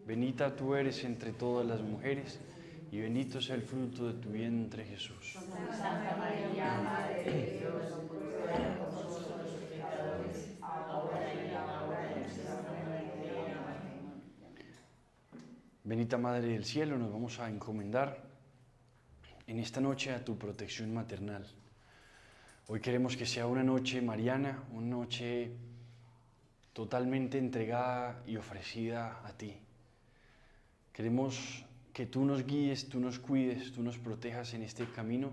Bendita tú eres entre todas las mujeres, y bendito sea el fruto de tu vientre, Jesús. Santa María, Madre de Dios, ruega por nosotros pecadores, ahora y en la hora de nuestra muerte. Amén. Bendita Madre del Cielo, nos vamos a encomendar en esta noche a tu protección maternal. Hoy queremos que sea una noche mariana, una noche totalmente entregada y ofrecida a ti. Queremos que tú nos guíes, tú nos cuides, tú nos protejas en este camino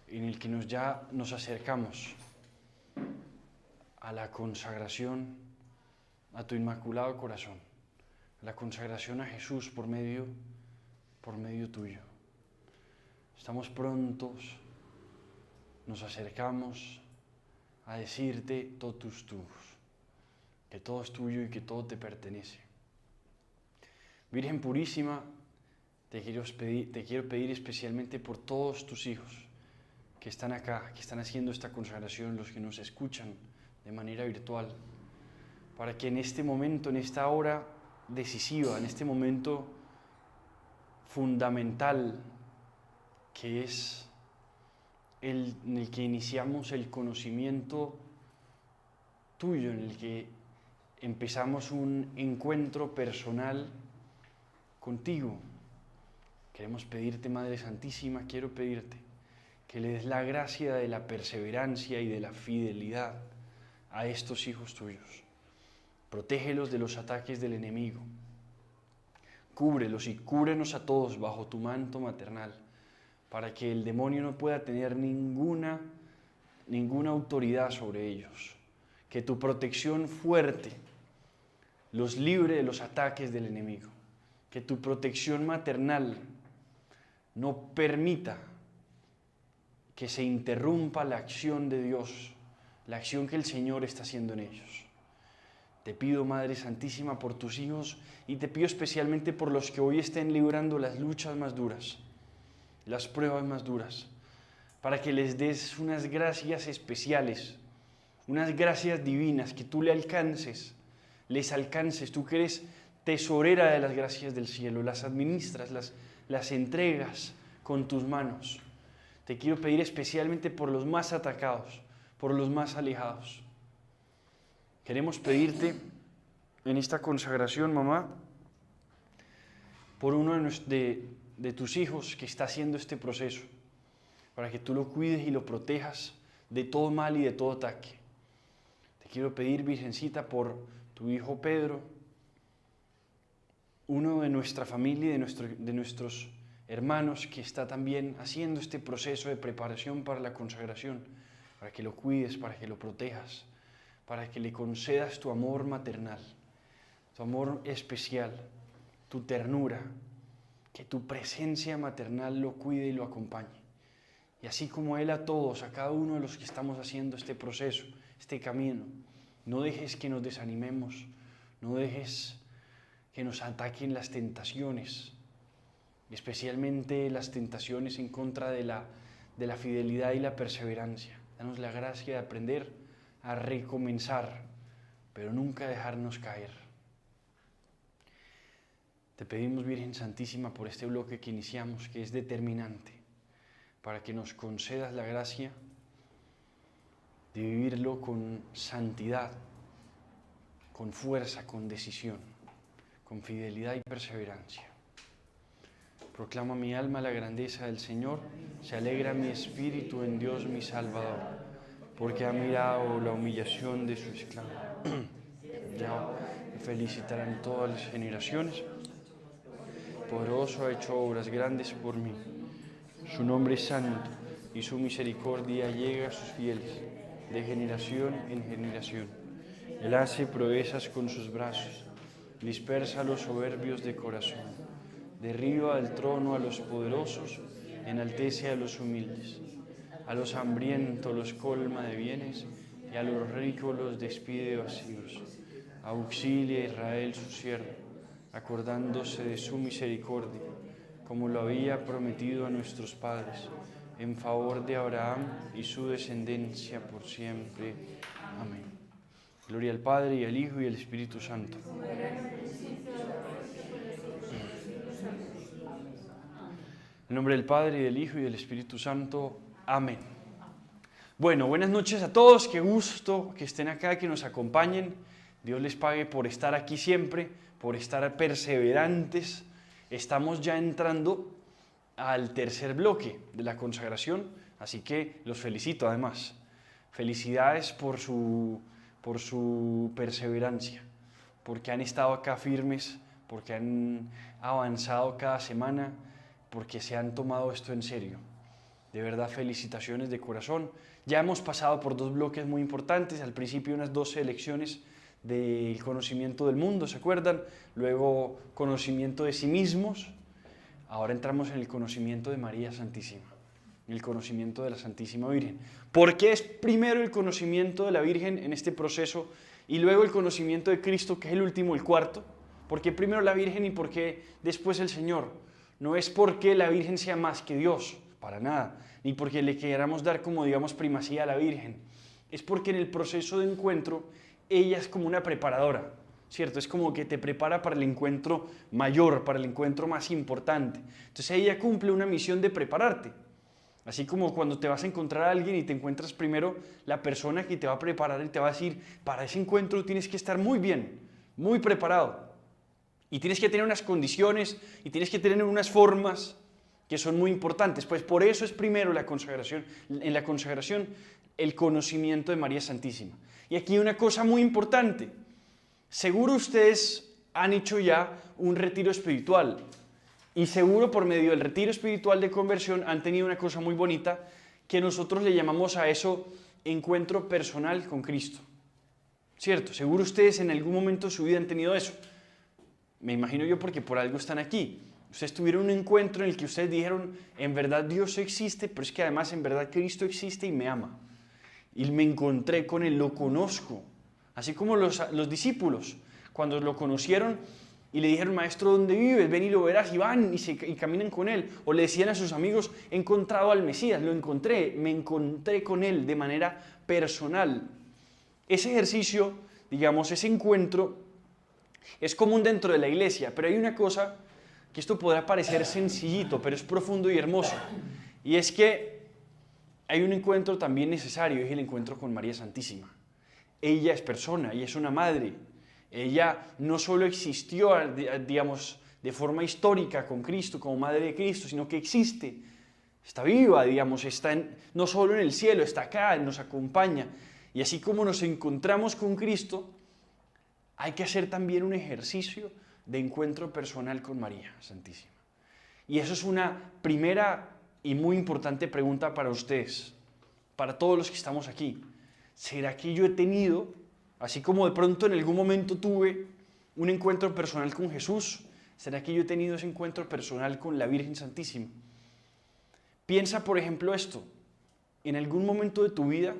en el que ya nos acercamos a la consagración a tu Inmaculado Corazón, a la consagración a Jesús por medio tuyo. Estamos prontos, nos acercamos a decirte totus tuus, que todo es tuyo y que todo te pertenece. Virgen purísima, te quiero pedir especialmente por todos tus hijos que están acá, que están haciendo esta consagración, los que nos escuchan de manera virtual, para que en este momento, en esta hora decisiva, en este momento fundamental, que es en el que iniciamos el conocimiento tuyo, en el que empezamos un encuentro personal contigo. Queremos pedirte, Madre Santísima, quiero pedirte que le des la gracia de la perseverancia y de la fidelidad a estos hijos tuyos. Protégelos de los ataques del enemigo. Cúbrelos y cúbrenos a todos bajo tu manto maternal, para que el demonio no pueda tener ninguna autoridad sobre ellos. Que tu protección fuerte los libre de los ataques del enemigo. Que tu protección maternal no permita que se interrumpa la acción de Dios, la acción que el Señor está haciendo en ellos. Te pido, Madre Santísima, por tus hijos, y te pido especialmente por los que hoy estén librando las luchas más duras, las pruebas más duras, para que les des unas gracias especiales, unas gracias divinas, que tú les alcances, tú que eres tesorera de las gracias del cielo, las administras, las entregas con tus manos. Te quiero pedir especialmente por los más atacados, por los más alejados. Queremos pedirte en esta consagración, mamá, por uno de tus hijos que está haciendo este proceso, para que tú lo cuides y lo protejas de todo mal y de todo ataque. Te quiero pedir, Virgencita, por tu hijo Pedro, uno de nuestra familia y de nuestros hermanos que está también haciendo este proceso de preparación para la consagración, para que lo cuides, para que lo protejas, para que le concedas tu amor maternal, tu amor especial, tu ternura, que tu presencia maternal lo cuide y lo acompañe. Y así como Él a todos, a cada uno de los que estamos haciendo este proceso, este camino, no dejes que nos desanimemos, no dejes que nos ataquen las tentaciones, especialmente las tentaciones en contra de la fidelidad y la perseverancia. Danos la gracia de aprender a recomenzar, pero nunca dejarnos caer. Te pedimos, Virgen Santísima, por este bloque que iniciamos, que es determinante, para que nos concedas la gracia de vivirlo con santidad, con fuerza, con decisión, con fidelidad y perseverancia. Proclama mi alma la grandeza del Señor, se alegra mi espíritu en Dios mi Salvador, porque ha mirado la humillación de su esclavo. Ya me felicitarán todas las generaciones. Poderoso ha hecho obras grandes por mí. Su nombre es santo y su misericordia llega a sus fieles, de generación en generación. Él hace proezas con sus brazos, dispersa a los soberbios de corazón, derriba del trono a los poderosos, enaltece a los humildes. A los hambrientos los colma de bienes y a los ricos los despide vacíos. Auxilia a Israel su siervo, acordándose de su misericordia, como lo había prometido a nuestros padres, en favor de Abraham y su descendencia por siempre. Amén. Gloria al Padre, y al Hijo, y al Espíritu Santo. En nombre del Padre, y del Hijo, y del Espíritu Santo. Amén. Bueno, buenas noches a todos. Qué gusto que estén acá, que nos acompañen. Dios les pague por estar aquí siempre, por estar perseverantes. Estamos ya entrando al tercer bloque de la consagración, así que los felicito además. Felicidades por su perseverancia, porque han estado acá firmes, porque han avanzado cada semana, porque se han tomado esto en serio. De verdad, felicitaciones de corazón. Ya hemos pasado por dos bloques muy importantes. Al principio unas 12 lecciones del conocimiento del mundo, ¿se acuerdan? Luego conocimiento de sí mismos. Ahora entramos en el conocimiento de María Santísima, en el conocimiento de la Santísima Virgen. ¿Por qué es primero el conocimiento de la Virgen en este proceso y luego el conocimiento de Cristo, que es el último, el cuarto? ¿Por qué primero la Virgen y por qué después el Señor? No es porque la Virgen sea más que Dios, para nada, ni porque le queramos dar como, digamos, primacía a la Virgen. Es porque en el proceso de encuentro ella es como una preparadora, ¿cierto? Es como que te prepara para el encuentro mayor, para el encuentro más importante. Entonces ella cumple una misión de prepararte. Así como cuando te vas a encontrar a alguien y te encuentras primero la persona que te va a preparar y te va a decir, para ese encuentro tienes que estar muy bien, muy preparado. Y tienes que tener unas condiciones y tienes que tener unas formas que son muy importantes. Pues por eso es primero la consagración, en la consagración el conocimiento de María Santísima. Y aquí una cosa muy importante. Seguro ustedes han hecho ya un retiro espiritual y seguro por medio del retiro espiritual de conversión han tenido una cosa muy bonita que nosotros le llamamos a eso encuentro personal con Cristo. ¿Cierto? Seguro ustedes en algún momento de su vida han tenido eso. Me imagino yo porque por algo están aquí. Ustedes tuvieron un encuentro en el que ustedes dijeron, en verdad Dios existe, pero es que además en verdad Cristo existe y me ama. Y me encontré con Él, lo conozco. Así como los discípulos, cuando lo conocieron y le dijeron, Maestro, ¿dónde vives? Ven y lo verás. Y van y caminan con Él. O le decían a sus amigos, he encontrado al Mesías, lo encontré, me encontré con Él de manera personal. Ese ejercicio, digamos, ese encuentro es común dentro de la iglesia, pero hay una cosa que esto podrá parecer sencillito, pero es profundo y hermoso. Y es que hay un encuentro también necesario, es el encuentro con María Santísima. Ella es persona, ella es una madre. Ella no solo existió, digamos, de forma histórica con Cristo, como madre de Cristo, sino que existe, está viva, digamos, está no solo en el cielo, está acá, nos acompaña. Y así como nos encontramos con Cristo, hay que hacer también un ejercicio de encuentro personal con María Santísima. Y eso es una primera y muy importante pregunta para ustedes, para todos los que estamos aquí. ¿Será que yo he tenido, así como de pronto en algún momento tuve un encuentro personal con Jesús, será que yo he tenido ese encuentro personal con la Virgen Santísima? Piensa, por ejemplo, esto. En algún momento de tu vida,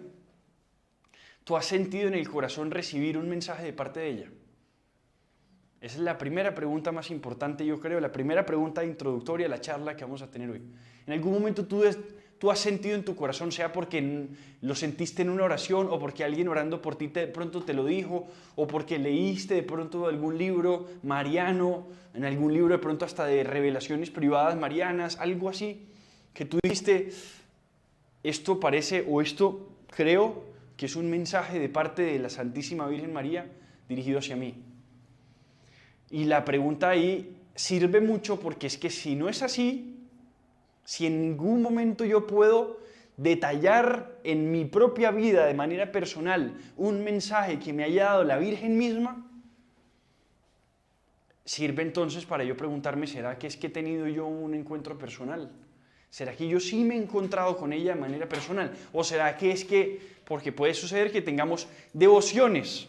¿tú has sentido en el corazón recibir un mensaje de parte de ella? Esa es la primera pregunta más importante, yo creo, la primera pregunta introductoria a la charla que vamos a tener hoy. En algún momento tú has sentido en tu corazón, sea porque lo sentiste en una oración o porque alguien orando por ti de pronto te lo dijo, o porque leíste de pronto algún libro mariano, en algún libro de pronto hasta de revelaciones privadas marianas, algo así, que tú dijiste, esto parece o esto creo que es un mensaje de parte de la Santísima Virgen María dirigido hacia mí. Y la pregunta ahí sirve mucho porque es que si no es así, si en ningún momento yo puedo detallar en mi propia vida de manera personal un mensaje que me haya dado la Virgen misma, sirve entonces para yo preguntarme, ¿será que es que he tenido yo un encuentro personal? ¿Será que yo sí me he encontrado con ella de manera personal? ¿O será que es que, porque puede suceder que tengamos devociones,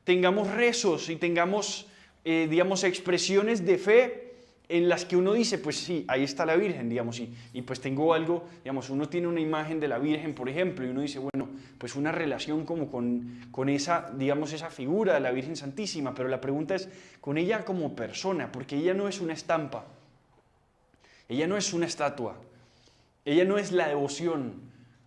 tengamos rezos y tengamos, digamos, expresiones de fe en las que uno dice, pues sí, ahí está la Virgen, digamos, y pues tengo algo, digamos, uno tiene una imagen de la Virgen, por ejemplo, y uno dice, bueno, pues una relación como con esa, digamos, esa figura de la Virgen Santísima, pero la pregunta es, con ella como persona, porque ella no es una estampa, ella no es una estatua, ella no es la devoción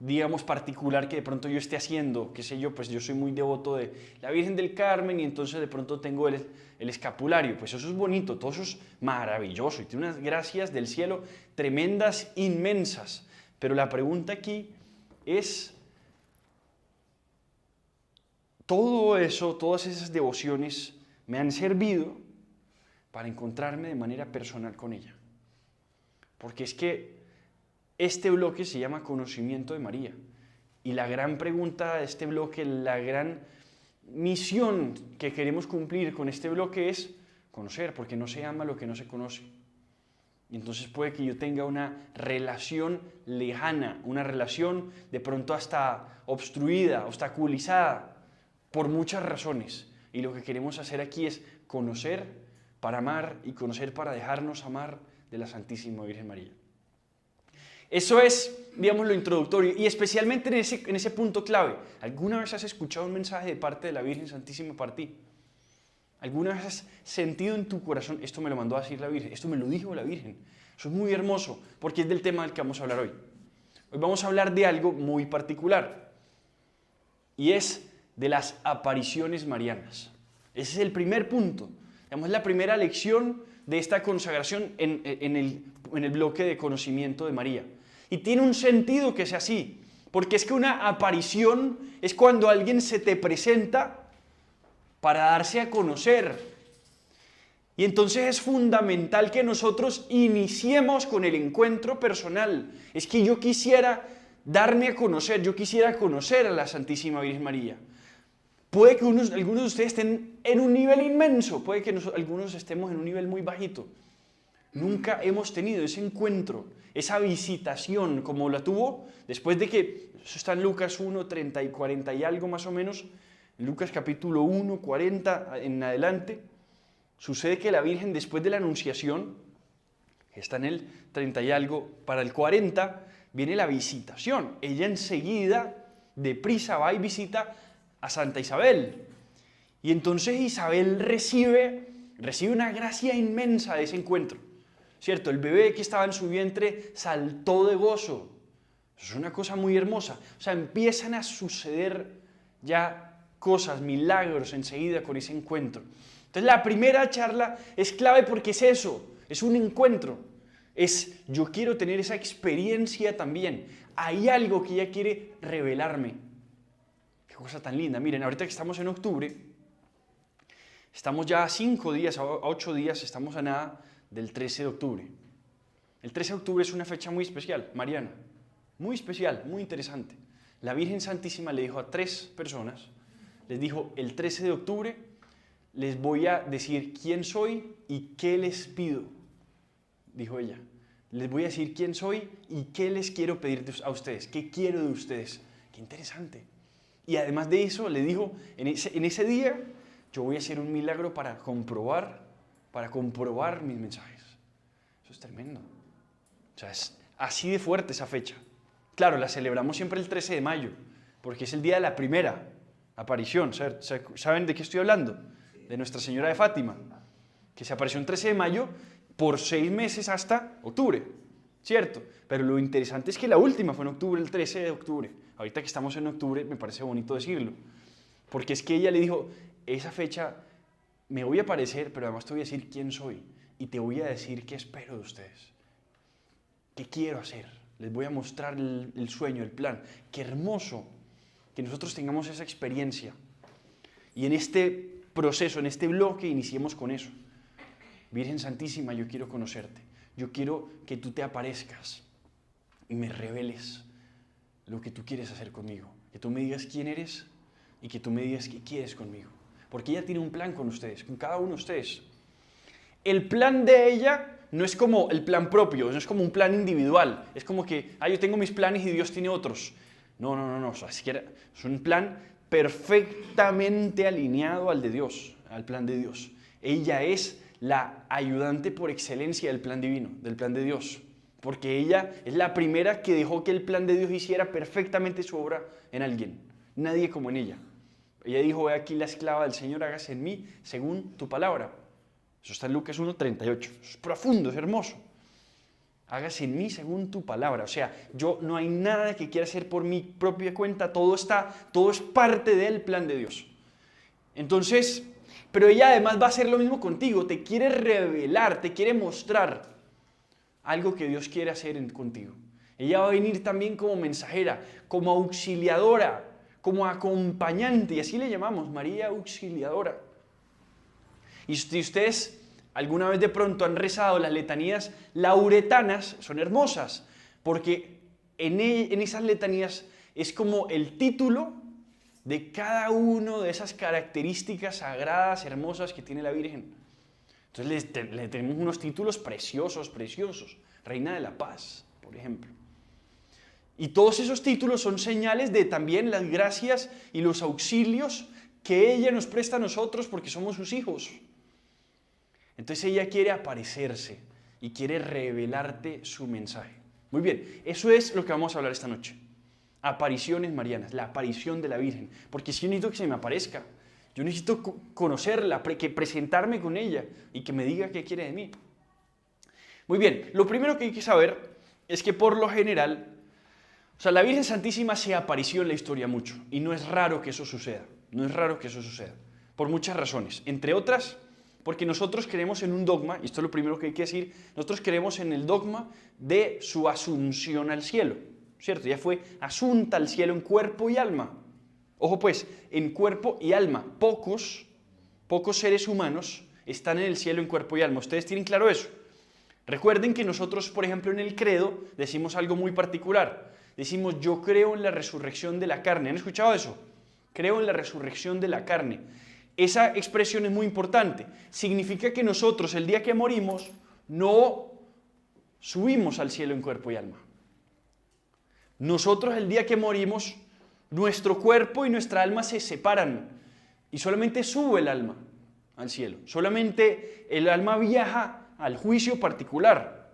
digamos, particular que de pronto yo esté haciendo, qué sé yo, pues yo soy muy devoto de la Virgen del Carmen y entonces de pronto tengo el escapulario, pues eso es bonito, todo eso es maravilloso y tiene unas gracias del cielo tremendas, inmensas. Pero la pregunta aquí es, todo eso, todas esas devociones me han servido para encontrarme de manera personal con ella. Porque es que este bloque se llama Conocimiento de María. Y la gran pregunta de este bloque, la gran misión que queremos cumplir con este bloque es conocer, porque no se ama lo que no se conoce. Y entonces puede que yo tenga una relación lejana, una relación de pronto hasta obstruida, obstaculizada, por muchas razones. Y lo que queremos hacer aquí es conocer para amar y conocer para dejarnos amar de la Santísima Virgen María. Eso es, digamos, lo introductorio y especialmente en ese punto clave. ¿Alguna vez has escuchado un mensaje de parte de la Virgen Santísima para ti? ¿Alguna vez has sentido en tu corazón, esto me lo mandó a decir la Virgen, esto me lo dijo la Virgen? Eso es muy hermoso porque es del tema del que vamos a hablar hoy. Hoy vamos a hablar de algo muy particular y es de las apariciones marianas. Ese es el primer punto. Digamos, es la primera lección de esta consagración en el bloque de conocimiento de María. Y tiene un sentido que sea así, porque es que una aparición es cuando alguien se te presenta para darse a conocer. Y entonces es fundamental que nosotros iniciemos con el encuentro personal. Es que yo quisiera darme a conocer, yo quisiera conocer a la Santísima Virgen María. Puede que algunos de ustedes estén en un nivel inmenso, puede que algunos estemos en un nivel muy bajito. Nunca hemos tenido ese encuentro, esa visitación como la tuvo después de que, eso está en Lucas 1, 30 y 40 y algo más o menos, en Lucas capítulo 1, 40 en adelante, sucede que la Virgen después de la Anunciación, que está en el 30 y algo, para el 40 viene la visitación. Ella enseguida, deprisa, va y visita a Santa Isabel. Y entonces Isabel recibe una gracia inmensa de ese encuentro. ¿Cierto? El bebé que estaba en su vientre saltó de gozo. Eso es una cosa muy hermosa. O sea, empiezan a suceder ya cosas, milagros enseguida con ese encuentro. Entonces la primera charla es clave porque es eso, es un encuentro. Es yo quiero tener esa experiencia también. Hay algo que ella quiere revelarme. Qué cosa tan linda. Miren, ahorita que estamos en octubre, estamos ya a 5 días, a 8 días, estamos a nada del 13 de octubre. El 13 de octubre es una fecha muy especial, mariana, muy especial, muy interesante. La Virgen Santísima le dijo a 3 personas, les dijo, el 13 de octubre les voy a decir quién soy y qué les pido, dijo ella. Les voy a decir quién soy y qué les quiero pedir a ustedes, qué quiero de ustedes. Qué interesante. Y además de eso, le dijo, en ese día yo voy a hacer un milagro para comprobar mis mensajes. Eso es tremendo. O sea, es así de fuerte esa fecha. Claro, la celebramos siempre el 13 de mayo, porque es el día de la primera aparición. ¿Saben de qué estoy hablando? De Nuestra Señora de Fátima, que se apareció el 13 de mayo por 6 meses hasta octubre, ¿cierto? Pero lo interesante es que la última fue en octubre, el 13 de octubre. Ahorita que estamos en octubre, me parece bonito decirlo, porque es que ella le dijo, esa fecha me voy a aparecer, pero además te voy a decir quién soy y te voy a decir qué espero de ustedes, qué quiero hacer. Les voy a mostrar el sueño, el plan. Qué hermoso que nosotros tengamos esa experiencia. Y en este proceso, en este bloque, iniciemos con eso. Virgen Santísima, yo quiero conocerte. Yo quiero que tú te aparezcas y me reveles lo que tú quieres hacer conmigo. Que tú me digas quién eres y que tú me digas qué quieres conmigo. Porque ella tiene un plan con ustedes, con cada uno de ustedes. El plan de ella no es como el plan propio, no es como un plan individual. Es como que, yo tengo mis planes y Dios tiene otros. No. O sea, es un plan perfectamente alineado al de Dios, al plan de Dios. Ella es la ayudante por excelencia del plan divino, del plan de Dios. Porque ella es la primera que dejó que el plan de Dios hiciera perfectamente su obra en alguien. Nadie como en ella. Ella dijo, he aquí la esclava del Señor, hágase en mí según tu palabra. Eso está en Lucas 1:38. Es profundo, es hermoso. hágase en mí según tu palabra. O sea, yo no hay nada que quiera hacer por mi propia cuenta, todo es parte del plan de Dios. Entonces, pero ella además va a hacer lo mismo contigo, te quiere revelar, te quiere mostrar algo que Dios quiere hacer contigo. Ella va a venir también como mensajera, como auxiliadora, como acompañante, y así le llamamos, María Auxiliadora. Y si ustedes alguna vez de pronto han rezado las letanías lauretanas, son hermosas, porque en esas letanías es como el título de cada una de esas características sagradas, hermosas que tiene la Virgen. Entonces le tenemos unos títulos preciosos, preciosos. Reina de la Paz, por ejemplo. Y todos esos títulos son señales de también las gracias y los auxilios que ella nos presta a nosotros porque somos sus hijos. Entonces ella quiere aparecerse y quiere revelarte su mensaje. Muy bien, eso es lo que vamos a hablar esta noche. Apariciones marianas, la aparición de la Virgen. Porque si yo necesito que se me aparezca, yo necesito conocerla, que presentarme con ella y que me diga qué quiere de mí. Muy bien, lo primero que hay que saber es que por lo general, o sea, la Virgen Santísima se apareció en la historia mucho y no es raro que eso suceda, no es raro que eso suceda, por muchas razones, entre otras, porque nosotros creemos en un dogma, y esto es lo primero que hay que decir, nosotros creemos en el dogma de su asunción al cielo, ¿cierto? Ella fue asunta al cielo en cuerpo y alma. Ojo pues, en cuerpo y alma, pocos seres humanos están en el cielo en cuerpo y alma, ¿ustedes tienen claro eso? Recuerden que nosotros, por ejemplo, en el credo decimos algo muy particular. Decimos, yo creo en la resurrección de la carne. ¿Han escuchado eso? Creo en la resurrección de la carne. Esa expresión es muy importante. Significa que nosotros, el día que morimos, no subimos al cielo en cuerpo y alma. Nosotros, el día que morimos, nuestro cuerpo y nuestra alma se separan y solamente sube el alma al cielo. Solamente el alma viaja al juicio particular.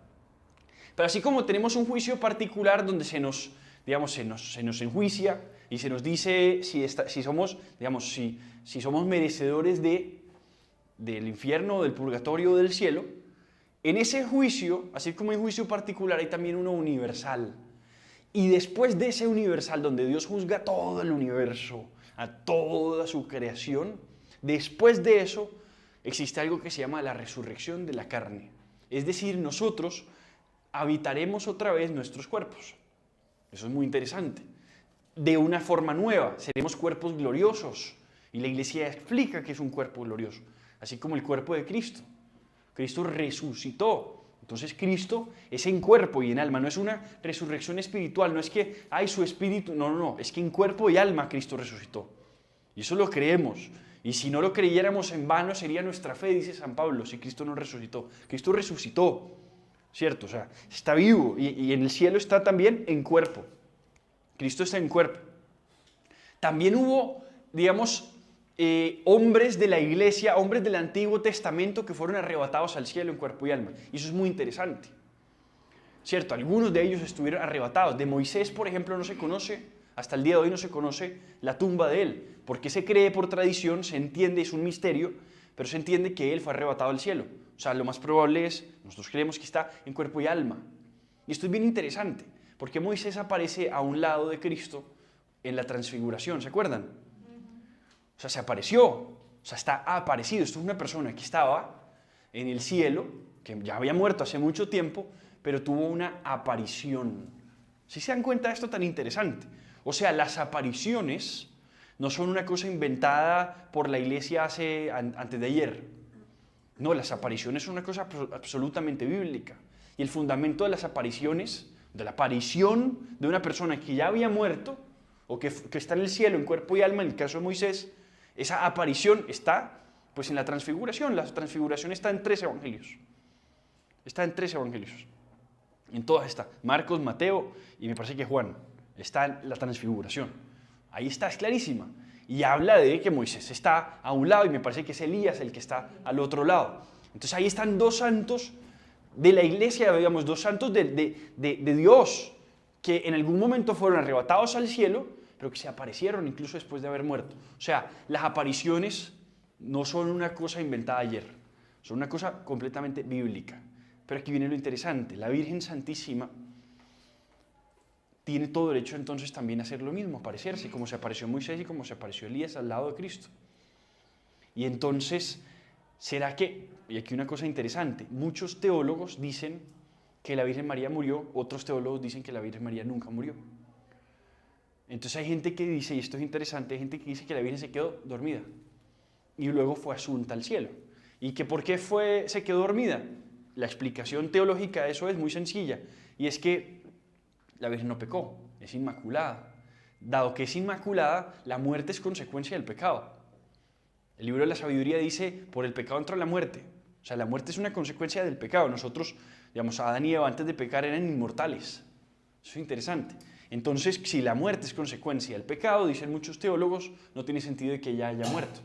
Pero así como tenemos un juicio particular donde se nos enjuicia y se nos dice si somos merecedores del infierno, del purgatorio o del cielo, en ese juicio, así como hay juicio particular, hay también uno universal. Y después de ese universal, donde Dios juzga todo el universo, a toda su creación, después de eso existe algo que se llama la resurrección de la carne. Es decir, nosotros habitaremos otra vez nuestros cuerpos. Eso es muy interesante. De una forma nueva, seremos cuerpos gloriosos. Y la Iglesia explica que es un cuerpo glorioso, así como el cuerpo de Cristo. Cristo resucitó. Entonces Cristo es en cuerpo y en alma. No es una resurrección espiritual, no es que hay su espíritu. No. Es que en cuerpo y alma Cristo resucitó. Y eso lo creemos. Y si no lo creyéramos en vano sería nuestra fe, dice San Pablo, si Cristo no resucitó. Cristo resucitó, ¿cierto? O sea, está vivo y en el cielo está también en cuerpo. Cristo está en cuerpo. También hubo, hombres de la Iglesia, hombres del Antiguo Testamento que fueron arrebatados al cielo en cuerpo y alma. Y eso es muy interesante, ¿cierto? Algunos de ellos estuvieron arrebatados. De Moisés, por ejemplo, no se conoce. Hasta el día de hoy no se conoce la tumba de él, porque se cree por tradición, se entiende, es un misterio, pero se entiende que él fue arrebatado al cielo. O sea, lo más probable es, nosotros creemos que está en cuerpo y alma. Y esto es bien interesante, porque Moisés aparece a un lado de Cristo en la transfiguración, ¿se acuerdan? O sea, se apareció, o sea, está aparecido. Esto es una persona que estaba en el cielo, que ya había muerto hace mucho tiempo, pero tuvo una aparición. ¿Sí se dan cuenta de esto tan interesante? O sea, las apariciones no son una cosa inventada por la Iglesia antes de ayer. No, las apariciones son una cosa absolutamente bíblica. Y el fundamento de las apariciones, de la aparición de una persona que ya había muerto, o que está en el cielo en cuerpo y alma, en el caso de Moisés, esa aparición está pues en la transfiguración. La transfiguración está en 3 evangelios. Está en 3 evangelios. En todas está. Marcos, Mateo y me parece que Juan. Está en la transfiguración. Ahí está, es clarísima. Y habla de que Moisés está a un lado y me parece que es Elías el que está al otro lado. Entonces ahí están 2 santos de la Iglesia, 2 santos de Dios, que en algún momento fueron arrebatados al cielo, pero que se aparecieron incluso después de haber muerto. O sea, las apariciones no son una cosa inventada ayer, son una cosa completamente bíblica. Pero aquí viene lo interesante, la Virgen Santísima tiene todo derecho entonces también a hacer lo mismo, aparecerse, como se apareció Moisés y como se apareció Elías al lado de Cristo. Y entonces, ¿será que, y aquí una cosa interesante, muchos teólogos dicen que la Virgen María murió, otros teólogos dicen que la Virgen María nunca murió. Entonces hay gente que dice, y esto es interesante, hay gente que dice que la Virgen se quedó dormida y luego fue asunta al cielo. ¿Y que por qué se quedó dormida? La explicación teológica de eso es muy sencilla, y es que la Virgen no pecó, es inmaculada. Dado que es inmaculada, la muerte es consecuencia del pecado. El libro de la sabiduría dice, por el pecado entró la muerte. O sea, la muerte es una consecuencia del pecado. Nosotros, digamos, Adán y Eva antes de pecar eran inmortales. Eso es interesante. Entonces, si la muerte es consecuencia del pecado, dicen muchos teólogos, no tiene sentido de que ella haya muerto.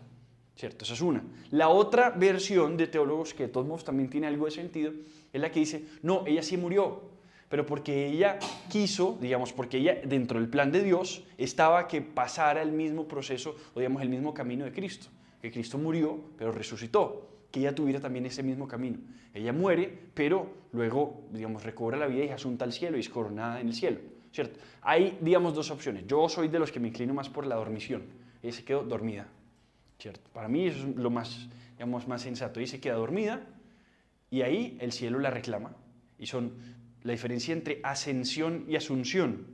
¿Cierto? Esa es una. La otra versión de teólogos, que de todos modos también tiene algo de sentido, es la que dice, no, ella sí murió, pero porque ella quiso, digamos, porque ella dentro del plan de Dios estaba que pasara el mismo proceso, o digamos, el mismo camino de Cristo. Que Cristo murió, pero resucitó, que ella tuviera también ese mismo camino. Ella muere, pero luego, digamos, recobra la vida y es asunta al cielo y es coronada en el cielo, ¿cierto? Hay, digamos, dos opciones. Yo soy de los que me inclino más por la dormición. Ella se quedó dormida, ¿cierto? Para mí eso es lo más, digamos, más sensato. Ella se queda dormida y ahí el cielo la reclama. Y son la diferencia entre ascensión y asunción.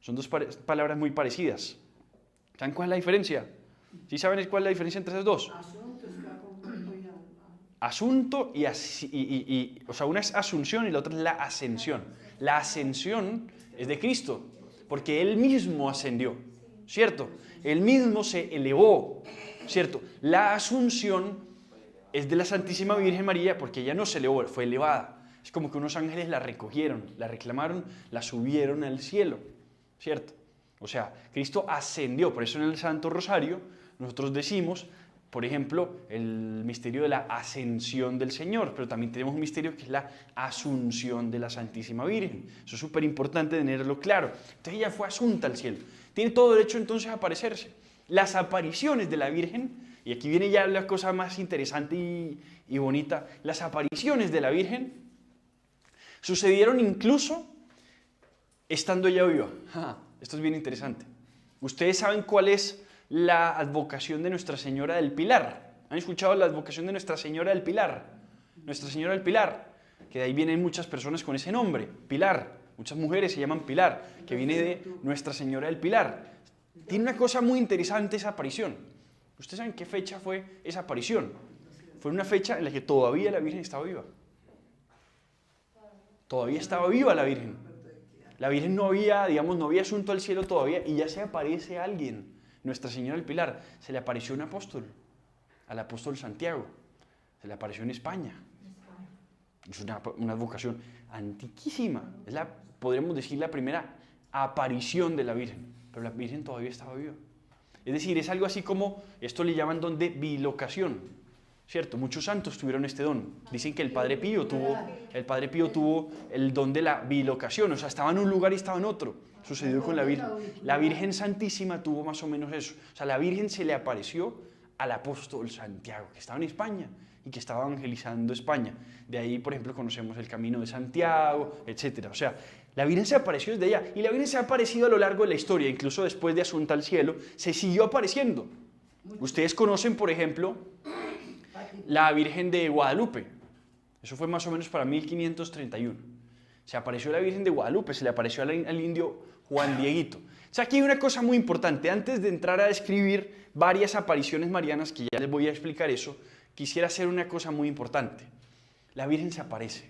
Son dos palabras muy parecidas. ¿Saben cuál es la diferencia? ¿Sí saben cuál es la diferencia entre esas dos? Asunto o sea, una es asunción y la otra es la ascensión. La ascensión es de Cristo, porque Él mismo ascendió, ¿cierto? Él mismo se elevó, ¿cierto? La asunción es de la Santísima Virgen María, porque ella no se elevó, fue elevada. Es como que unos ángeles la recogieron, la reclamaron, la subieron al cielo, ¿cierto? O sea, Cristo ascendió, por eso en el Santo Rosario nosotros decimos, por ejemplo, el misterio de la ascensión del Señor, pero también tenemos un misterio que es la asunción de la Santísima Virgen. Eso es súper importante tenerlo claro. Entonces ella fue asunta al cielo. Tiene todo derecho entonces a aparecerse. Las apariciones de la Virgen, y aquí viene ya la cosa más interesante y bonita, las apariciones de la Virgen sucedieron incluso estando ella viva. Esto es bien interesante. Ustedes saben cuál es la advocación de Nuestra Señora del Pilar. ¿Han escuchado la advocación de Nuestra Señora del Pilar? Nuestra Señora del Pilar, que de ahí vienen muchas personas con ese nombre, Pilar. Muchas mujeres se llaman Pilar, que viene de Nuestra Señora del Pilar. Tiene una cosa muy interesante esa aparición. ¿Ustedes saben qué fecha fue esa aparición? Fue una fecha en la que todavía la Virgen estaba viva. Todavía estaba viva la Virgen. La Virgen no había, digamos, no había asunto al cielo todavía y ya se aparece alguien. Nuestra Señora del Pilar, se le apareció un apóstol, al apóstol Santiago, se le apareció en España. Es una advocación antiquísima, es podríamos decir la primera aparición de la Virgen, pero la Virgen todavía estaba viva. Es decir, es algo así como, esto le llaman don de bilocación, ¿cierto? Muchos santos tuvieron este don. Dicen que el Padre Pío tuvo el don de la bilocación, o sea, estaba en un lugar y estaba en otro. Sucedió con la Virgen. La Virgen Santísima tuvo más o menos eso. O sea, la Virgen se le apareció al apóstol Santiago, que estaba en España y que estaba evangelizando España. De ahí, por ejemplo, conocemos el Camino de Santiago, etc. O sea, la Virgen se apareció desde allá y la Virgen se ha aparecido a lo largo de la historia, incluso después de asunta al cielo, se siguió apareciendo. Ustedes conocen, por ejemplo, la Virgen de Guadalupe. Eso fue más o menos para 1531. Se apareció la Virgen de Guadalupe, se le apareció al indio Juan Dieguito. O sea, aquí hay una cosa muy importante. Antes de entrar a describir varias apariciones marianas, que ya les voy a explicar eso, quisiera hacer una cosa muy importante. La Virgen se aparece,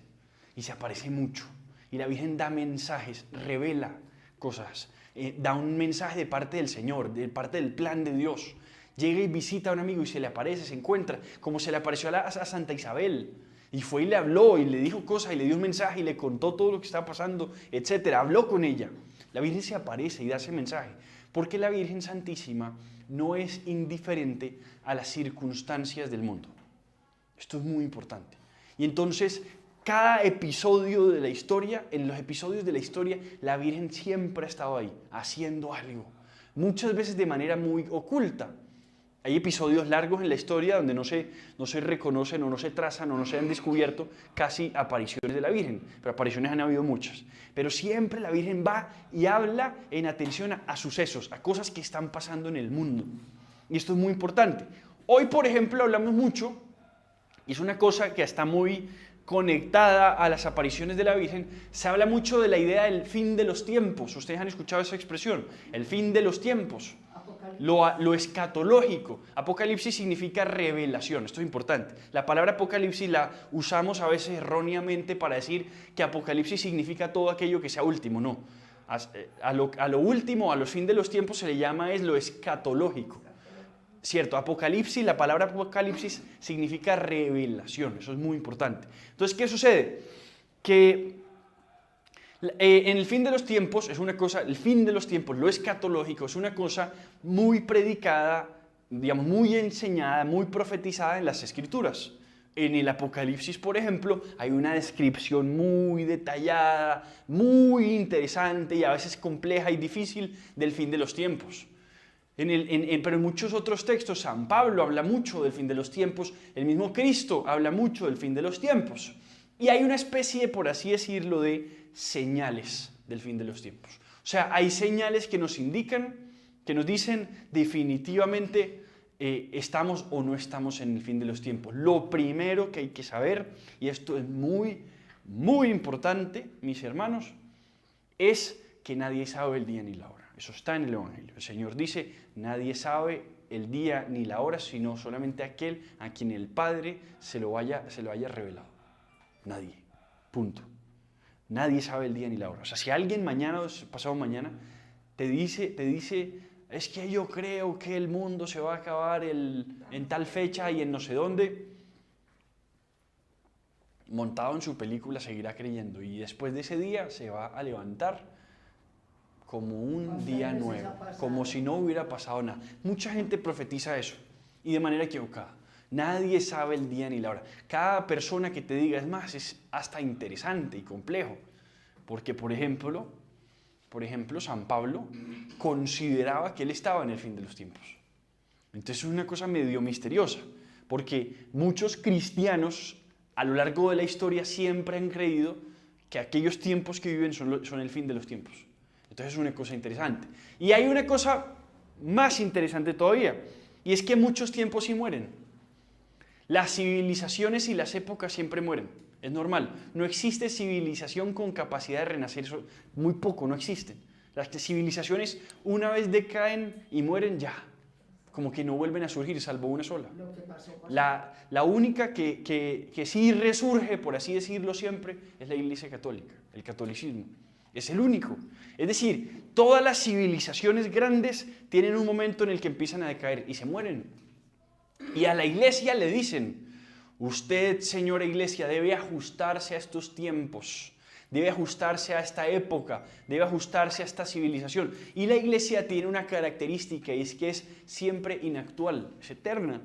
y se aparece mucho. Y la Virgen da mensajes, revela cosas, da un mensaje de parte del Señor, de parte del plan de Dios. Llega y visita a un amigo y se le aparece, se encuentra, como se le apareció a Santa Isabel. Y fue y le habló y le dijo cosas y le dio un mensaje y le contó todo lo que estaba pasando, etc. Habló con ella. La Virgen se aparece y da ese mensaje. Porque la Virgen Santísima no es indiferente a las circunstancias del mundo. Esto es muy importante. Y entonces, cada episodio de la historia, en los episodios de la historia, la Virgen siempre ha estado ahí, haciendo algo. Muchas veces de manera muy oculta. Hay episodios largos en la historia donde no se reconocen o no se trazan o no se han descubierto casi apariciones de la Virgen, pero apariciones han habido muchas. Pero siempre la Virgen va y habla en atención a sucesos, a cosas que están pasando en el mundo. Y esto es muy importante. Hoy, por ejemplo, hablamos mucho, y es una cosa que está muy conectada a las apariciones de la Virgen, se habla mucho de la idea del fin de los tiempos. Ustedes han escuchado esa expresión, el fin de los tiempos. Lo escatológico. Apocalipsis significa revelación, esto es importante. La palabra apocalipsis la usamos a veces erróneamente para decir que apocalipsis significa todo aquello que sea último, no. A lo último, a los fin de los tiempos se le llama es lo escatológico. Cierto, apocalipsis, la palabra apocalipsis significa revelación, eso es muy importante. Entonces, ¿qué sucede? Que en el fin de los tiempos es una cosa, el fin de los tiempos, lo escatológico, es una cosa muy predicada, digamos, muy enseñada, muy profetizada en las Escrituras. En el Apocalipsis, por ejemplo, hay una descripción muy detallada, muy interesante y a veces compleja y difícil del fin de los tiempos. Pero en muchos otros textos, San Pablo habla mucho del fin de los tiempos, el mismo Cristo habla mucho del fin de los tiempos. Y hay una especie, por así decirlo, de señales del fin de los tiempos. O sea, hay señales que nos indican, que nos dicen definitivamente estamos o no estamos en el fin de los tiempos. Lo primero que hay que saber, y esto es muy, muy importante, mis hermanos, es que nadie sabe el día ni la hora. Eso está en el Evangelio. El Señor dice, nadie sabe el día ni la hora, sino solamente aquel a quien el Padre se lo haya revelado. Nadie. Punto. Nadie sabe el día ni la hora. O sea, si alguien mañana o pasado mañana te dice, es que yo creo que el mundo se va a acabar en tal fecha y en no sé dónde, montado en su película seguirá creyendo y después de ese día se va a levantar como un día nuevo, como si no hubiera pasado nada. Mucha gente profetiza eso y de manera equivocada. Nadie sabe el día ni la hora. Cada persona que te diga, es más, es hasta interesante y complejo. Porque, por ejemplo, San Pablo consideraba que él estaba en el fin de los tiempos. Entonces es una cosa medio misteriosa, porque muchos cristianos a lo largo de la historia siempre han creído que aquellos tiempos que viven son el fin de los tiempos. Entonces es una cosa interesante. Y hay una cosa más interesante todavía, y es que muchos tiempos sí mueren. Las civilizaciones y las épocas siempre mueren, es normal. No existe civilización con capacidad de renacer, muy poco, no existen. Las civilizaciones una vez decaen y mueren ya, como que no vuelven a surgir, salvo una sola. La única que sí resurge, por así decirlo siempre, es la Iglesia Católica, el catolicismo. Es el único. Es decir, todas las civilizaciones grandes tienen un momento en el que empiezan a decaer y se mueren. Y a la Iglesia le dicen, usted, señora Iglesia, debe ajustarse a estos tiempos, debe ajustarse a esta época, debe ajustarse a esta civilización. Y la Iglesia tiene una característica y es que es siempre inactual, es eterna.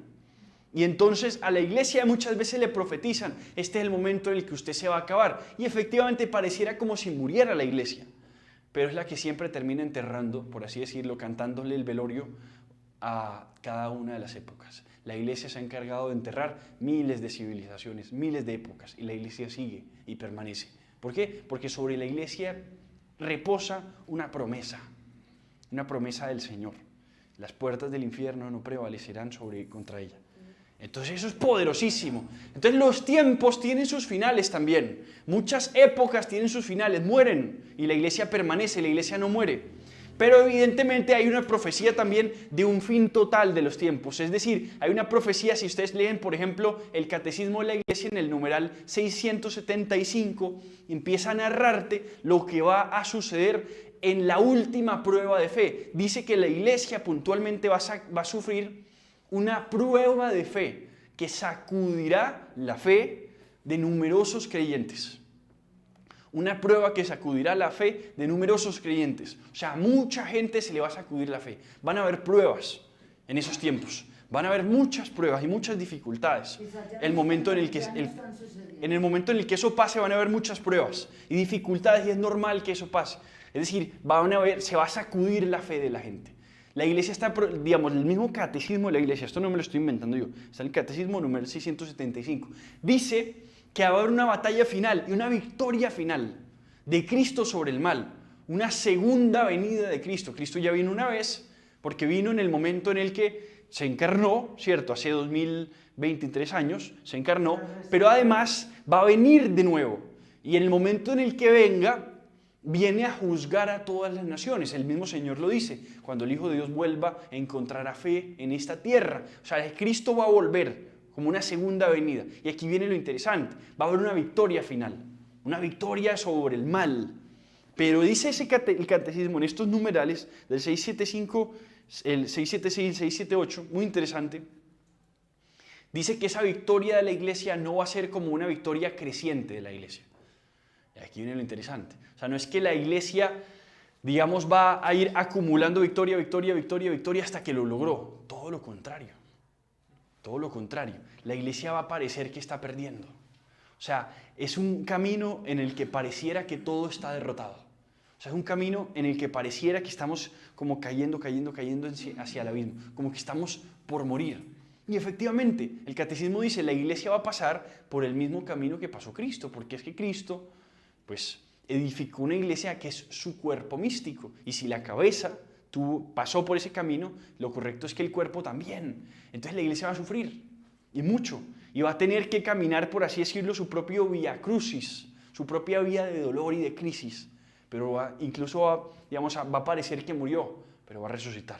Y entonces a la Iglesia muchas veces le profetizan, este es el momento en el que usted se va a acabar. Y efectivamente pareciera como si muriera la Iglesia, pero es la que siempre termina enterrando, por así decirlo, cantándole el velorio a cada una de las épocas. La Iglesia se ha encargado de enterrar miles de civilizaciones, miles de épocas, y la Iglesia sigue y permanece. ¿Por qué? Porque sobre la Iglesia reposa una promesa del Señor. Las puertas del infierno no prevalecerán contra ella. Entonces eso es poderosísimo. Entonces los tiempos tienen sus finales también. Muchas épocas tienen sus finales, mueren, y la Iglesia permanece, la Iglesia no muere. Pero evidentemente hay una profecía también de un fin total de los tiempos. Es decir, hay una profecía, si ustedes leen, por ejemplo, el Catecismo de la Iglesia en el numeral 675, empieza a narrarte lo que va a suceder en la última prueba de fe. Dice que la Iglesia puntualmente va a sufrir una prueba de fe que sacudirá la fe de numerosos creyentes. Una prueba que sacudirá la fe de numerosos creyentes. O sea, a mucha gente se le va a sacudir la fe. Van a haber pruebas en esos tiempos. Van a haber muchas pruebas y muchas dificultades. En el momento en el que eso pase van a haber muchas pruebas y dificultades y es normal que eso pase. Es decir, se va a sacudir la fe de la gente. La iglesia está, digamos, el mismo catecismo de la iglesia, esto no me lo estoy inventando yo, está en el catecismo número 675, dice que va a haber una batalla final y una victoria final de Cristo sobre el mal, una segunda venida de Cristo. Cristo ya vino una vez, porque vino en el momento en el que se encarnó, ¿cierto? Hace 2023 años se encarnó, pero además va a venir de nuevo. Y en el momento en el que venga, viene a juzgar a todas las naciones. El mismo Señor lo dice, cuando el Hijo de Dios vuelva, encontrará fe en esta tierra. O sea, Cristo va a volver como una segunda venida. Y aquí viene lo interesante, va a haber una victoria final, una victoria sobre el mal. Pero dice el catecismo en estos numerales del 675, el 676 y el 678, muy interesante, dice que esa victoria de la iglesia no va a ser como una victoria creciente de la iglesia. Y aquí viene lo interesante. O sea, no es que la iglesia, digamos, va a ir acumulando victoria, victoria, victoria, victoria hasta que lo logró. Todo lo contrario. Todo lo contrario. La iglesia va a parecer que está perdiendo. O sea, es un camino en el que pareciera que todo está derrotado. O sea, es un camino en el que pareciera que estamos como cayendo hacia el abismo, como que estamos por morir. Y efectivamente, el catecismo dice, la iglesia va a pasar por el mismo camino que pasó Cristo, porque es que Cristo, pues, edificó una iglesia que es su cuerpo místico. Y si la cabeza pasó por ese camino, lo correcto es que el cuerpo también. Entonces la iglesia va a sufrir, y mucho. Y va a tener que caminar, por así decirlo, su propio vía crucis, su propia vía de dolor y de crisis. Pero incluso va a parecer que murió, pero va a resucitar.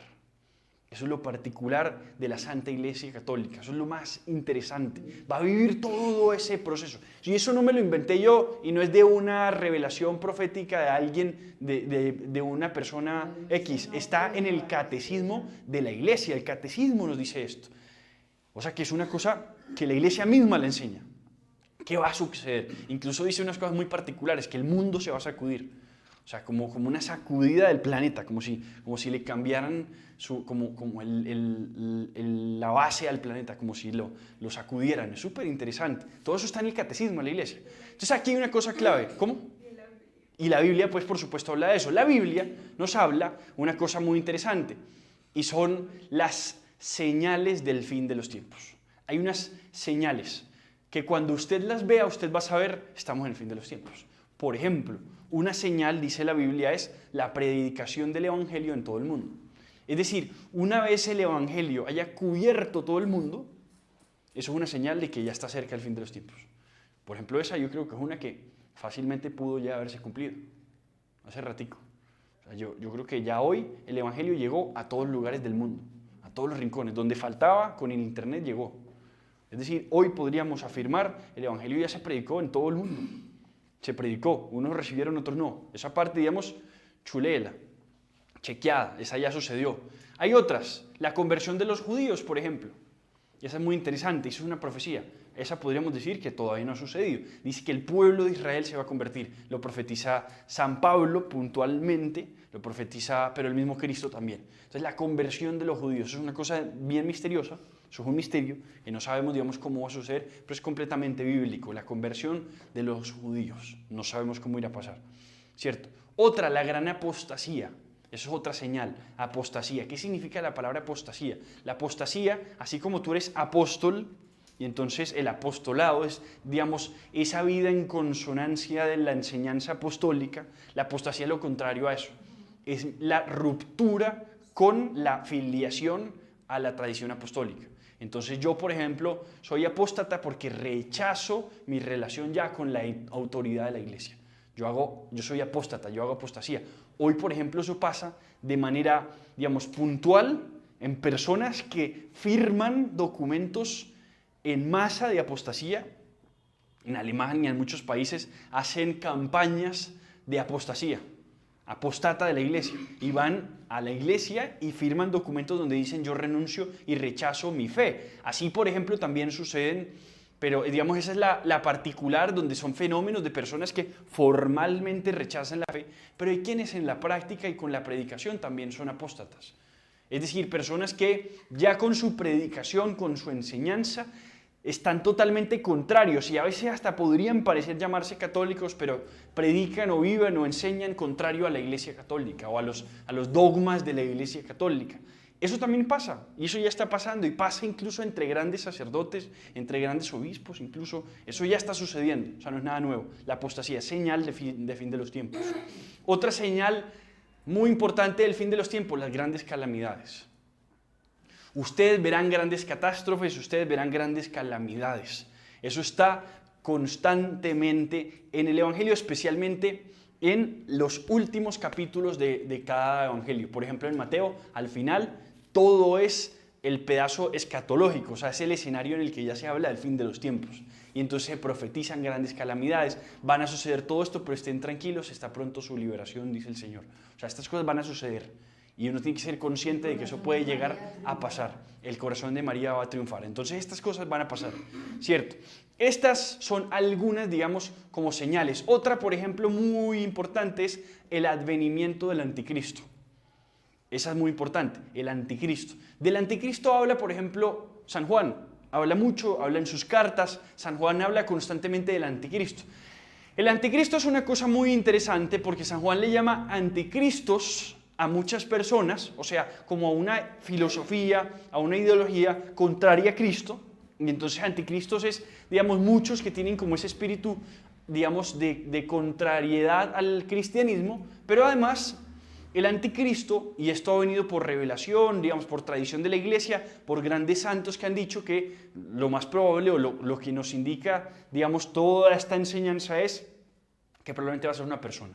Eso es lo particular de la Santa Iglesia Católica, eso es lo más interesante. Va a vivir todo ese proceso. Y eso no me lo inventé yo y no es de una revelación profética de alguien, de una persona X. Está en el catecismo de la Iglesia, el catecismo nos dice esto. O sea que es una cosa que la Iglesia misma le enseña. ¿Qué va a suceder? Incluso dice unas cosas muy particulares, que el mundo se va a sacudir. O sea, como una sacudida del planeta, como si le cambiaran la base al planeta, como si lo sacudieran. Es súper interesante. Todo eso está en el catecismo de la iglesia. Entonces aquí hay una cosa clave. ¿Cómo? Y la Biblia, pues por supuesto, habla de eso. La Biblia nos habla una cosa muy interesante, y son las señales del fin de los tiempos. Hay unas señales que cuando usted las vea, usted va a saber, estamos en el fin de los tiempos. Por ejemplo, una señal, dice la Biblia, es la predicación del Evangelio en todo el mundo. Es decir, una vez el Evangelio haya cubierto todo el mundo, eso es una señal de que ya está cerca el fin de los tiempos. Por ejemplo, esa yo creo que es una que fácilmente pudo ya haberse cumplido, hace ratico. O sea, yo creo que ya hoy el Evangelio llegó a todos los lugares del mundo, a todos los rincones. Donde faltaba, con el Internet llegó. Es decir, hoy podríamos afirmar, el Evangelio ya se predicó en todo el mundo. Se predicó, unos recibieron, otros no. Esa parte, digamos, chulela, chequeada, esa ya sucedió. Hay otras, la conversión de los judíos, por ejemplo. Y esa es muy interesante, esa es una profecía. Esa podríamos decir que todavía no ha sucedido. Dice que el pueblo de Israel se va a convertir. Lo profetiza San Pablo puntualmente, lo profetiza, pero el mismo Cristo también. Entonces la conversión de los judíos, eso es una cosa bien misteriosa. Eso es un misterio que no sabemos, digamos, cómo va a suceder, pero es completamente bíblico. La conversión de los judíos. No sabemos cómo irá a pasar, ¿cierto? Otra, la gran apostasía. Eso es otra señal, apostasía. ¿Qué significa la palabra apostasía? La apostasía, así como tú eres apóstol, y entonces el apostolado es, digamos, esa vida en consonancia de la enseñanza apostólica, la apostasía es lo contrario a eso. Es la ruptura con la filiación a la tradición apostólica. Entonces yo, por ejemplo, soy apóstata porque rechazo mi relación ya con la autoridad de la iglesia. Yo soy apóstata, yo hago apostasía. Hoy, por ejemplo, eso pasa de manera, digamos, puntual en personas que firman documentos en masa de apostasía. En Alemania, en muchos países, hacen campañas de apostasía. Apostata de la iglesia, y van a la iglesia y firman documentos donde dicen yo renuncio y rechazo mi fe. Así, por ejemplo, también suceden, pero digamos esa es la particular, donde son fenómenos de personas que formalmente rechazan la fe, pero hay quienes en la práctica y con la predicación también son apóstatas. Es decir, personas que ya con su predicación, con su enseñanza, están totalmente contrarios y a veces hasta podrían parecer llamarse católicos, pero predican o viven o enseñan contrario a la Iglesia Católica o a los dogmas de la Iglesia Católica. Eso también pasa, y eso ya está pasando, y pasa incluso entre grandes sacerdotes, entre grandes obispos, incluso eso ya está sucediendo, o sea, no es nada nuevo. La apostasía es señal de fin de los tiempos. Otra señal muy importante del fin de los tiempos, las grandes calamidades. Ustedes verán grandes catástrofes, ustedes verán grandes calamidades. Eso está constantemente en el Evangelio, especialmente en los últimos capítulos de cada Evangelio. Por ejemplo, en Mateo, al final, todo es el pedazo escatológico, o sea, es el escenario en el que ya se habla del fin de los tiempos. Y entonces se profetizan grandes calamidades. Van a suceder todo esto, pero estén tranquilos, está pronto su liberación, dice el Señor. O sea, estas cosas van a suceder. Y uno tiene que ser consciente de que eso puede llegar a pasar. El corazón de María va a triunfar. Entonces estas cosas van a pasar, ¿cierto? Estas son algunas, digamos, como señales. Otra, por ejemplo, muy importante es el advenimiento del anticristo. Esa es muy importante, el anticristo. Del anticristo habla, por ejemplo, San Juan. Habla mucho, habla en sus cartas. San Juan habla constantemente del anticristo. El anticristo es una cosa muy interesante porque San Juan le llama anticristos a muchas personas, o sea, como a una filosofía, a una ideología contraria a Cristo. Y entonces anticristos es, digamos, muchos que tienen como ese espíritu, digamos, de contrariedad al cristianismo, pero además el anticristo, y esto ha venido por revelación, digamos, por tradición de la Iglesia, por grandes santos que han dicho que lo más probable o lo que nos indica, digamos, toda esta enseñanza es que probablemente va a ser una persona.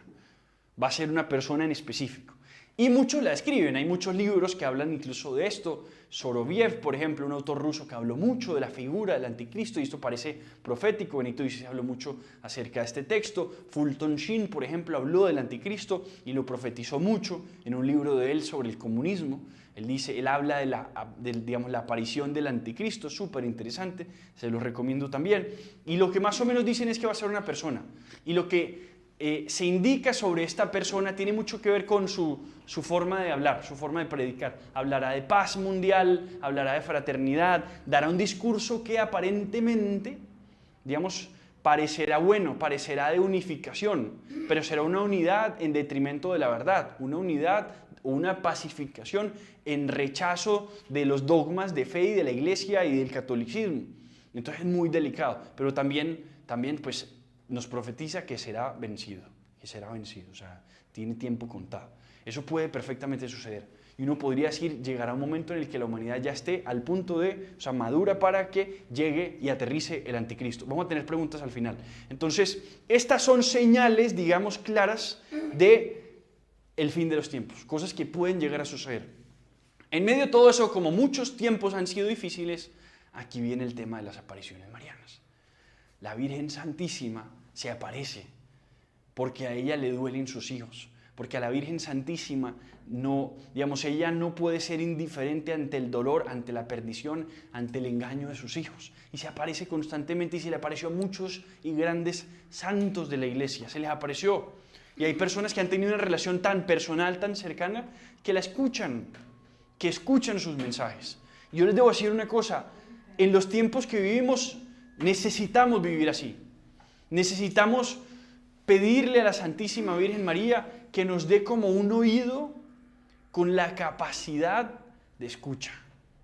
Va a ser una persona en específico. Y muchos la escriben, hay muchos libros que hablan incluso de esto. Soroviev, por ejemplo, un autor ruso que habló mucho de la figura del anticristo, y esto parece profético. Benito XVI habló mucho acerca de este texto. Fulton Sheen, por ejemplo, habló del anticristo y lo profetizó mucho en un libro de él sobre el comunismo. Él habla digamos, la aparición del anticristo, súper interesante, se lo recomiendo también. Y lo que más o menos dicen es que va a ser una persona. Y lo que se indica sobre esta persona tiene mucho que ver con su forma de hablar, su forma de predicar. Hablará de paz mundial, hablará de fraternidad, dará un discurso que aparentemente, digamos, parecerá bueno, parecerá de unificación, pero será una unidad en detrimento de la verdad, una unidad o una pacificación en rechazo de los dogmas de fe y de la Iglesia y del catolicismo. Entonces es muy delicado, pero también pues, nos profetiza que será vencido, o sea, tiene tiempo contado. Eso puede perfectamente suceder. Y uno podría decir, llegará un momento en el que la humanidad ya esté al punto o sea, madura para que llegue y aterrice el anticristo. Vamos a tener preguntas al final. Entonces, estas son señales, digamos, claras de el fin de los tiempos, cosas que pueden llegar a suceder. En medio de todo eso, como muchos tiempos han sido difíciles, aquí viene el tema de las apariciones marianas. La Virgen Santísima se aparece porque a ella le duelen sus hijos, porque a la Virgen Santísima no, digamos, ella no puede ser indiferente ante el dolor, ante la perdición, ante el engaño de sus hijos. Y se aparece constantemente, y se le apareció a muchos y grandes santos de la Iglesia, se les apareció. Y hay personas que han tenido una relación tan personal, tan cercana, que la escuchan, que escuchan sus mensajes. Y yo les debo decir una cosa, en los tiempos que vivimos necesitamos vivir así. Necesitamos pedirle a la Santísima Virgen María que nos dé como un oído con la capacidad de escucha,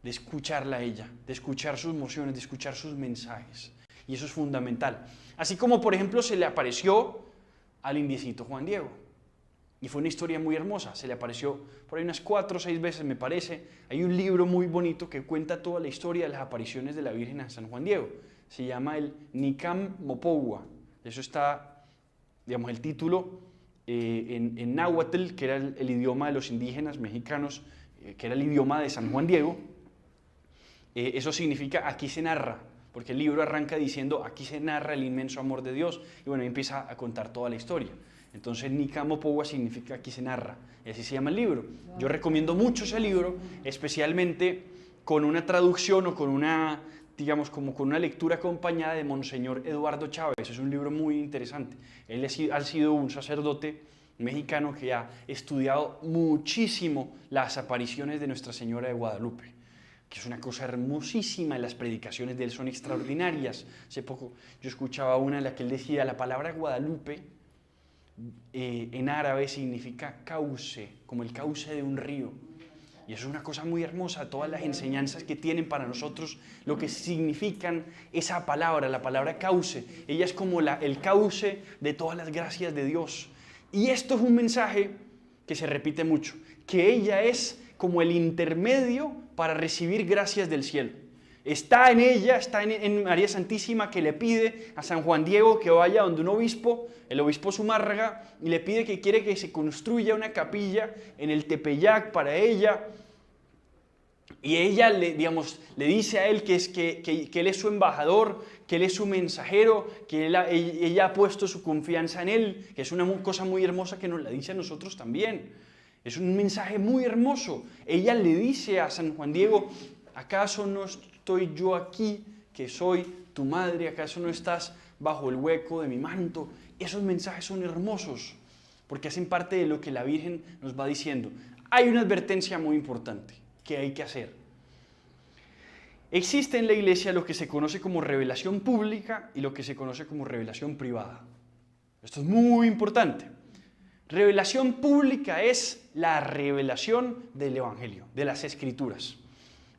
de escucharla a ella, de escuchar sus emociones, de escuchar sus mensajes. Y eso es fundamental. Así como, por ejemplo, se le apareció al indiecito Juan Diego. Y fue una historia muy hermosa. Se le apareció por ahí unas 4 o 6 veces, me parece. Hay un libro muy bonito que cuenta toda la historia de las apariciones de la Virgen a San Juan Diego. Se llama el Nicam Mopogua. Eso está, digamos, el título en náhuatl, que era el idioma de los indígenas mexicanos, que era el idioma de San Juan Diego. Eso significa aquí se narra, porque el libro arranca diciendo aquí se narra el inmenso amor de Dios, y bueno, empieza a contar toda la historia. Entonces Nicam Mopogua significa aquí se narra, y así se llama el libro. Yo recomiendo mucho ese libro, especialmente con una traducción o con una, digamos, como con una lectura acompañada de Monseñor Eduardo Chávez. Es un libro muy interesante. Él ha sido un sacerdote mexicano que ha estudiado muchísimo las apariciones de Nuestra Señora de Guadalupe. que es una cosa hermosísima, las predicaciones de él son extraordinarias. Hace poco yo escuchaba una en la que él decía, la palabra Guadalupe en árabe significa cauce, como el cauce de un río. Y eso es una cosa muy hermosa, todas las enseñanzas que tienen para nosotros, lo que significan esa palabra, la palabra cauce. Ella es como el cauce de todas las gracias de Dios. Y esto es un mensaje que se repite mucho, que ella es como el intermedio para recibir gracias del cielo. Está en ella, está en María Santísima, que le pide a San Juan Diego que vaya donde un obispo, el obispo Zumárraga, y le pide que quiere que se construya una capilla en el Tepeyac para ella. Y ella le dice a él que él es su embajador, que él es su mensajero, que ella ha puesto su confianza en él, que es una cosa muy hermosa que nos la dice a nosotros también. Es un mensaje muy hermoso. Ella le dice a San Juan Diego, ¿acaso no estoy yo aquí, que soy tu madre? ¿Acaso no estás bajo el hueco de mi manto? Esos mensajes son hermosos, porque hacen parte de lo que la Virgen nos va diciendo. Hay una advertencia muy importante que hay que hacer. Existe en la Iglesia lo que se conoce como revelación pública y lo que se conoce como revelación privada. Esto es muy importante. Revelación pública es la revelación del Evangelio, de las Escrituras.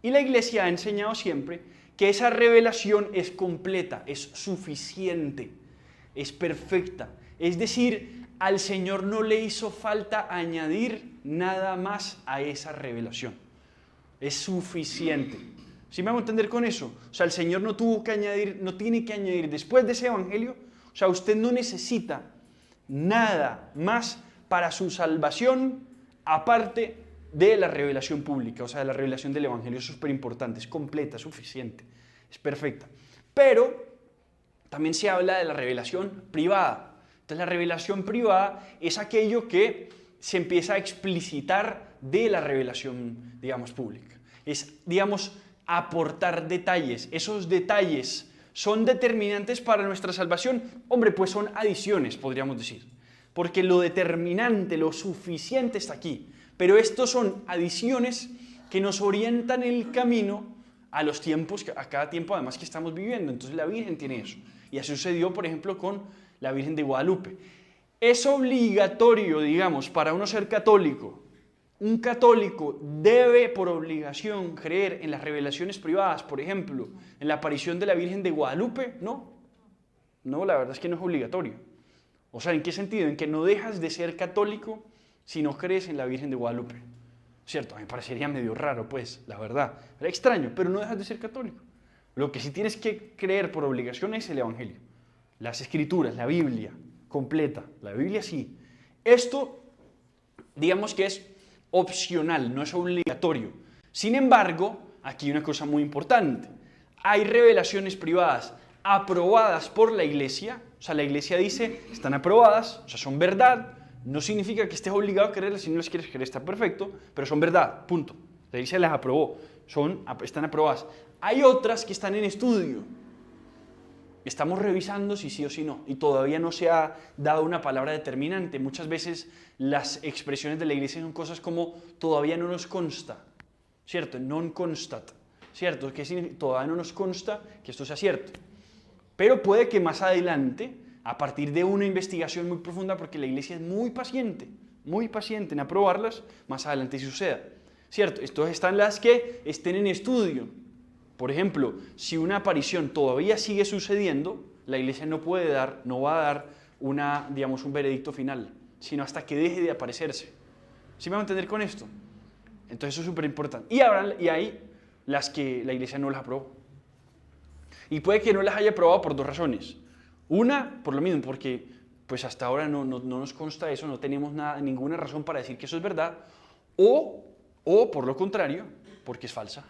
Y la Iglesia ha enseñado siempre que esa revelación es completa, es suficiente, es perfecta. Es decir, al Señor no le hizo falta añadir nada más a esa revelación. Es suficiente. ¿Sí me hago entender con eso? O sea, el Señor no tuvo que añadir, no tiene que añadir después de ese Evangelio. O sea, usted no necesita nada más para su salvación aparte de la revelación pública, o sea, de la revelación del Evangelio. Es súper importante, es completa, es suficiente, es perfecta. Pero también se habla de la revelación privada. Entonces, la revelación privada es aquello que se empieza a explicitar de la revelación, digamos, pública. Es, digamos, aportar detalles. Esos detalles son determinantes para nuestra salvación. Hombre, pues son adiciones, podríamos decir. Porque lo determinante, lo suficiente está aquí. Pero estos son adiciones que nos orientan el camino a los tiempos, a cada tiempo además que estamos viviendo. Entonces la Virgen tiene eso. Y así sucedió, por ejemplo, con la Virgen de Guadalupe. Es obligatorio, digamos, para uno ser católico. Un católico debe por obligación creer en las revelaciones privadas, por ejemplo, en la aparición de la Virgen de Guadalupe. No, la verdad es que no es obligatorio. O sea, ¿en qué sentido? En que no dejas de ser católico si no crees en la Virgen de Guadalupe. ¿Cierto? A mí me parecería medio raro, pues, la verdad. Era extraño, pero no dejas de ser católico. Lo que sí tienes que creer por obligación es el Evangelio. Las Escrituras, la Biblia completa. La Biblia sí. Esto, digamos que es opcional, no es obligatorio. Sin embargo, aquí hay una cosa muy importante. Hay revelaciones privadas aprobadas por la Iglesia. O sea, la Iglesia dice, están aprobadas, o sea, son verdad. No significa que estés obligado a creerlas, si no las quieres creer está perfecto, pero son verdad, punto. La Iglesia las aprobó, están aprobadas. Hay otras que están en estudio. Estamos revisando si sí o si no, y todavía no se ha dado una palabra determinante. Muchas veces las expresiones de la Iglesia son cosas como todavía no nos consta, ¿cierto? Non constat, ¿cierto? Que todavía no nos consta que esto sea cierto. Pero puede que más adelante, a partir de una investigación muy profunda, porque la Iglesia es muy paciente en aprobarlas, más adelante suceda, ¿cierto? Entonces están las que estén en estudio. Por ejemplo, si una aparición todavía sigue sucediendo, la Iglesia no va a dar un veredicto final, sino hasta que deje de aparecerse. ¿Sí me van a entender con esto? Entonces eso es súper importante. Y hay las que la Iglesia no las aprobó. Y puede que no las haya aprobado por dos razones. Una, por lo mismo, porque pues hasta ahora no nos consta eso, no tenemos ninguna razón para decir que eso es verdad. O por lo contrario, porque es falsa.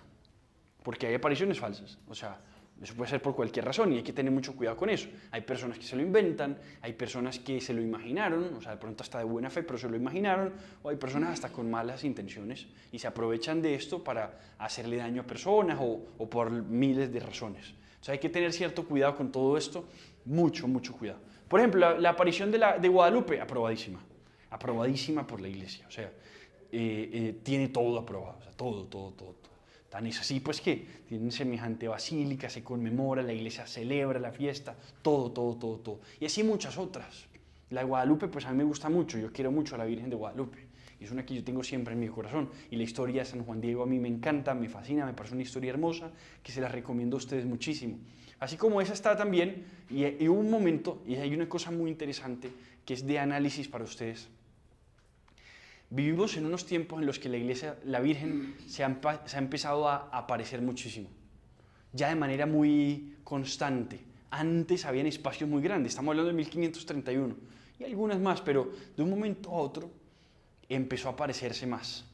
Porque hay apariciones falsas. O sea, eso puede ser por cualquier razón y hay que tener mucho cuidado con eso. Hay personas que se lo inventan, hay personas que se lo imaginaron, o sea, de pronto hasta de buena fe, pero se lo imaginaron, o hay personas hasta con malas intenciones y se aprovechan de esto para hacerle daño a personas o por miles de razones. Entonces hay que tener cierto cuidado con todo esto, mucho cuidado. Por ejemplo, la aparición de Guadalupe, aprobadísima por la Iglesia, o sea, tiene todo aprobado, o sea, todo. Tan es así pues que tienen semejante basílica, se conmemora, la iglesia celebra la fiesta, todo. Y así muchas otras. La de Guadalupe pues a mí me gusta mucho, yo quiero mucho a la Virgen de Guadalupe. Y es una que yo tengo siempre en mi corazón. Y la historia de San Juan Diego a mí me encanta, me fascina, me parece una historia hermosa que se la recomiendo a ustedes muchísimo. Así como esa está también, y hubo un momento, y hay una cosa muy interesante que es de análisis para ustedes. Vivimos en unos tiempos en los que la iglesia, la Virgen, se ha empezado a aparecer muchísimo, ya de manera muy constante. Antes habían espacios muy grandes, estamos hablando de 1531, y algunas más, pero de un momento a otro empezó a aparecerse más.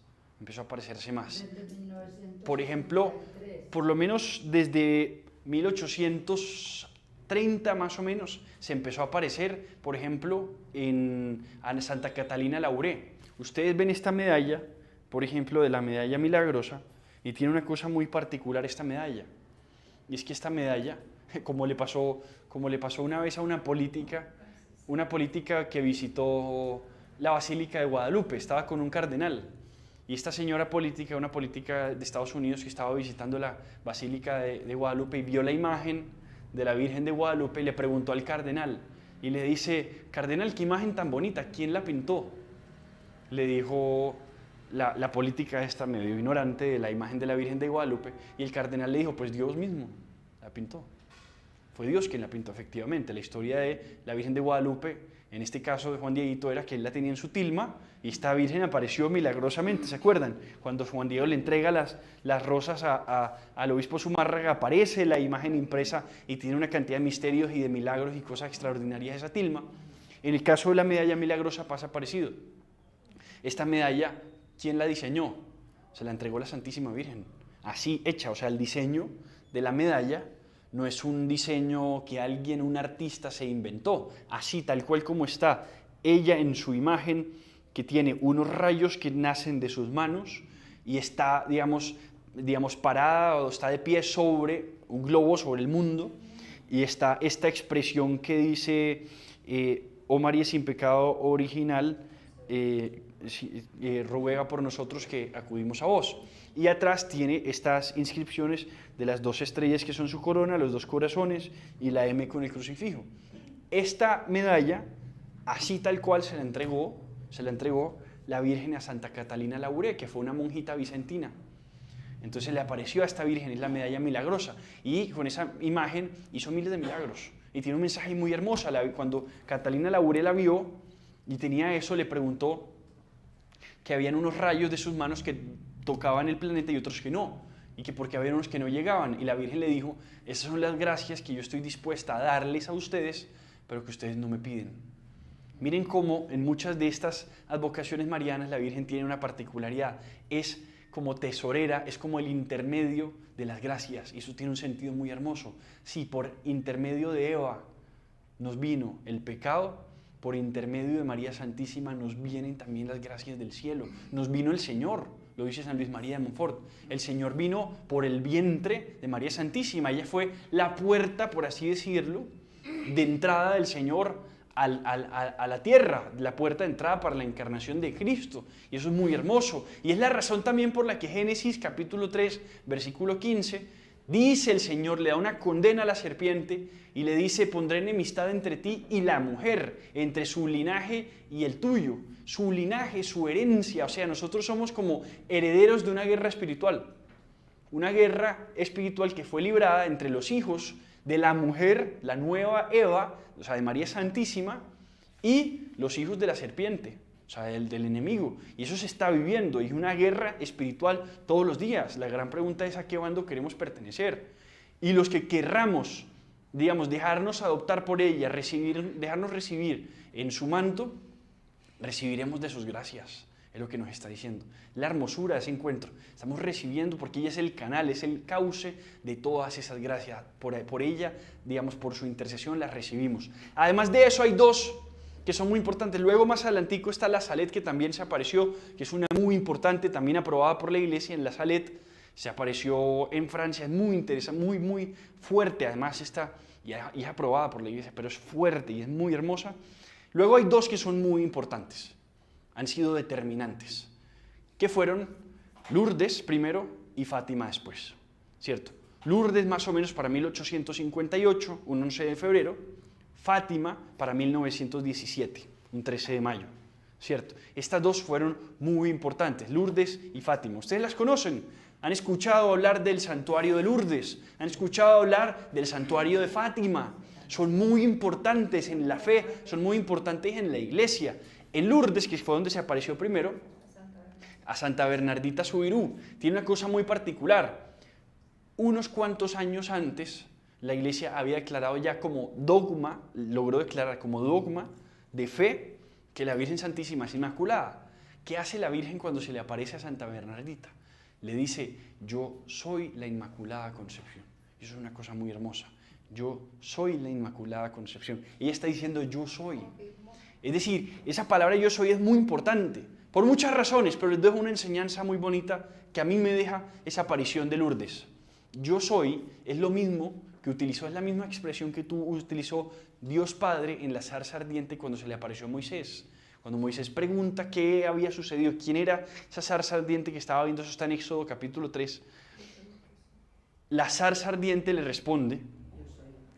Por ejemplo, por lo menos desde 1830 más o menos, se empezó a aparecer, por ejemplo, en Santa Catalina Lauré. Ustedes ven esta medalla, por ejemplo, de la medalla milagrosa, y tiene una cosa muy particular esta medalla. Y es que esta medalla, como le pasó una vez a una política que visitó la Basílica de Guadalupe, estaba con un cardenal. Y esta señora política, una política de Estados Unidos que estaba visitando la Basílica de Guadalupe y vio la imagen de la Virgen de Guadalupe y le preguntó al cardenal. Y le dice, cardenal, qué imagen tan bonita, ¿quién la pintó? Le dijo la política esta medio ignorante de la imagen de la Virgen de Guadalupe, y el cardenal le dijo, pues Dios mismo la pintó. Fue Dios quien la pintó, efectivamente. La historia de la Virgen de Guadalupe, en este caso de Juan Dieguito, era que él la tenía en su tilma y esta Virgen apareció milagrosamente, ¿se acuerdan? Cuando Juan Diego le entrega las rosas al obispo Zumárraga, aparece la imagen impresa y tiene una cantidad de misterios y de milagros y cosas extraordinarias esa tilma. En el caso de la medalla milagrosa pasa parecido. Esta medalla, ¿quién la diseñó? Se la entregó la Santísima Virgen, así hecha, o sea, el diseño de la medalla no es un diseño que un artista se inventó, así tal cual como está ella en su imagen, que tiene unos rayos que nacen de sus manos y está, digamos parada o está de pie sobre un globo, sobre el mundo, y está esta expresión que dice, oh María sin pecado original, ruega por nosotros que acudimos a vos. Y atrás tiene estas inscripciones de las 2 estrellas que son su corona, los 2 corazones y la M con el crucifijo. Esta medalla, así tal cual se la entregó la Virgen a Santa Catalina Lauré, que fue una monjita bizantina. Entonces le apareció a esta Virgen, es la medalla milagrosa, y con esa imagen hizo miles de milagros. Y tiene un mensaje muy hermoso. Cuando Catalina Lauré la vio y tenía eso, le preguntó que habían unos rayos de sus manos que tocaban el planeta y otros que no, y que porque había unos que no llegaban, y la Virgen le dijo, esas son las gracias que yo estoy dispuesta a darles a ustedes, pero que ustedes no me piden. Miren cómo en muchas de estas advocaciones marianas la Virgen tiene una particularidad, es como tesorera, es como el intermedio de las gracias, y eso tiene un sentido muy hermoso. Si por intermedio de Eva nos vino el pecado, por intermedio de María Santísima nos vienen también las gracias del cielo, nos vino el Señor. Lo dice San Luis María de Montfort. El Señor vino por el vientre de María Santísima. Ella fue la puerta, por así decirlo, de entrada del Señor a la tierra, la puerta de entrada para la encarnación de Cristo. Y eso es muy hermoso. Y es la razón también por la que Génesis capítulo 3, versículo 15, dice el Señor, le da una condena a la serpiente y le dice, pondré enemistad entre ti y la mujer, entre su linaje y el tuyo. Su linaje, su herencia, o sea, nosotros somos como herederos de una guerra espiritual que fue librada entre los hijos de la mujer, la nueva Eva, o sea, de María Santísima, y los hijos de la serpiente, o sea, del enemigo. Y eso se está viviendo, y una guerra espiritual todos los días. La gran pregunta es a qué bando queremos pertenecer. Y los que querramos, dejarnos adoptar por ella, dejarnos recibir en su manto, recibiremos de sus gracias, es lo que nos está diciendo. La hermosura de ese encuentro, estamos recibiendo porque ella es el canal, es el cauce de todas esas gracias. Por ella, por su intercesión las recibimos. Además de eso hay 2 que son muy importantes. Luego más adelantico está la Salet, que también se apareció, que es una muy importante, también aprobada por la Iglesia. En la Salet se apareció en Francia, es muy interesante, muy fuerte. Además está, y es aprobada por la Iglesia, pero es fuerte y es muy hermosa. Luego hay 2 que son muy importantes, han sido determinantes, que fueron Lourdes primero y Fátima después, ¿cierto? Lourdes más o menos para 1858, un 11 de febrero, Fátima para 1917, un 13 de mayo, ¿cierto? Estas dos fueron muy importantes, Lourdes y Fátima. ¿Ustedes las conocen? ¿Han escuchado hablar del santuario de Lourdes? ¿Han escuchado hablar del santuario de Fátima? Son muy importantes en la fe, son muy importantes en la iglesia. En Lourdes, que fue donde se apareció primero, a Santa Bernardita Subirú, tiene una cosa muy particular. Unos cuantos años antes, la iglesia había declarado ya como dogma, logró declarar como dogma de fe que la Virgen Santísima es Inmaculada. ¿Qué hace la Virgen cuando se le aparece a Santa Bernardita? Le dice, yo soy la Inmaculada Concepción. Y eso es una cosa muy hermosa. Yo soy la Inmaculada Concepción. Ella está diciendo, yo soy. Es decir, esa palabra yo soy es muy importante, por muchas razones, pero les dejo una enseñanza muy bonita que a mí me deja esa aparición de Lourdes. Yo soy es lo mismo que utilizó, es la misma expresión que utilizó Dios Padre en la zarza ardiente cuando se le apareció a Moisés. Cuando Moisés pregunta qué había sucedido, quién era esa zarza ardiente que estaba viendo, eso está en Éxodo capítulo 3. La zarza ardiente le responde,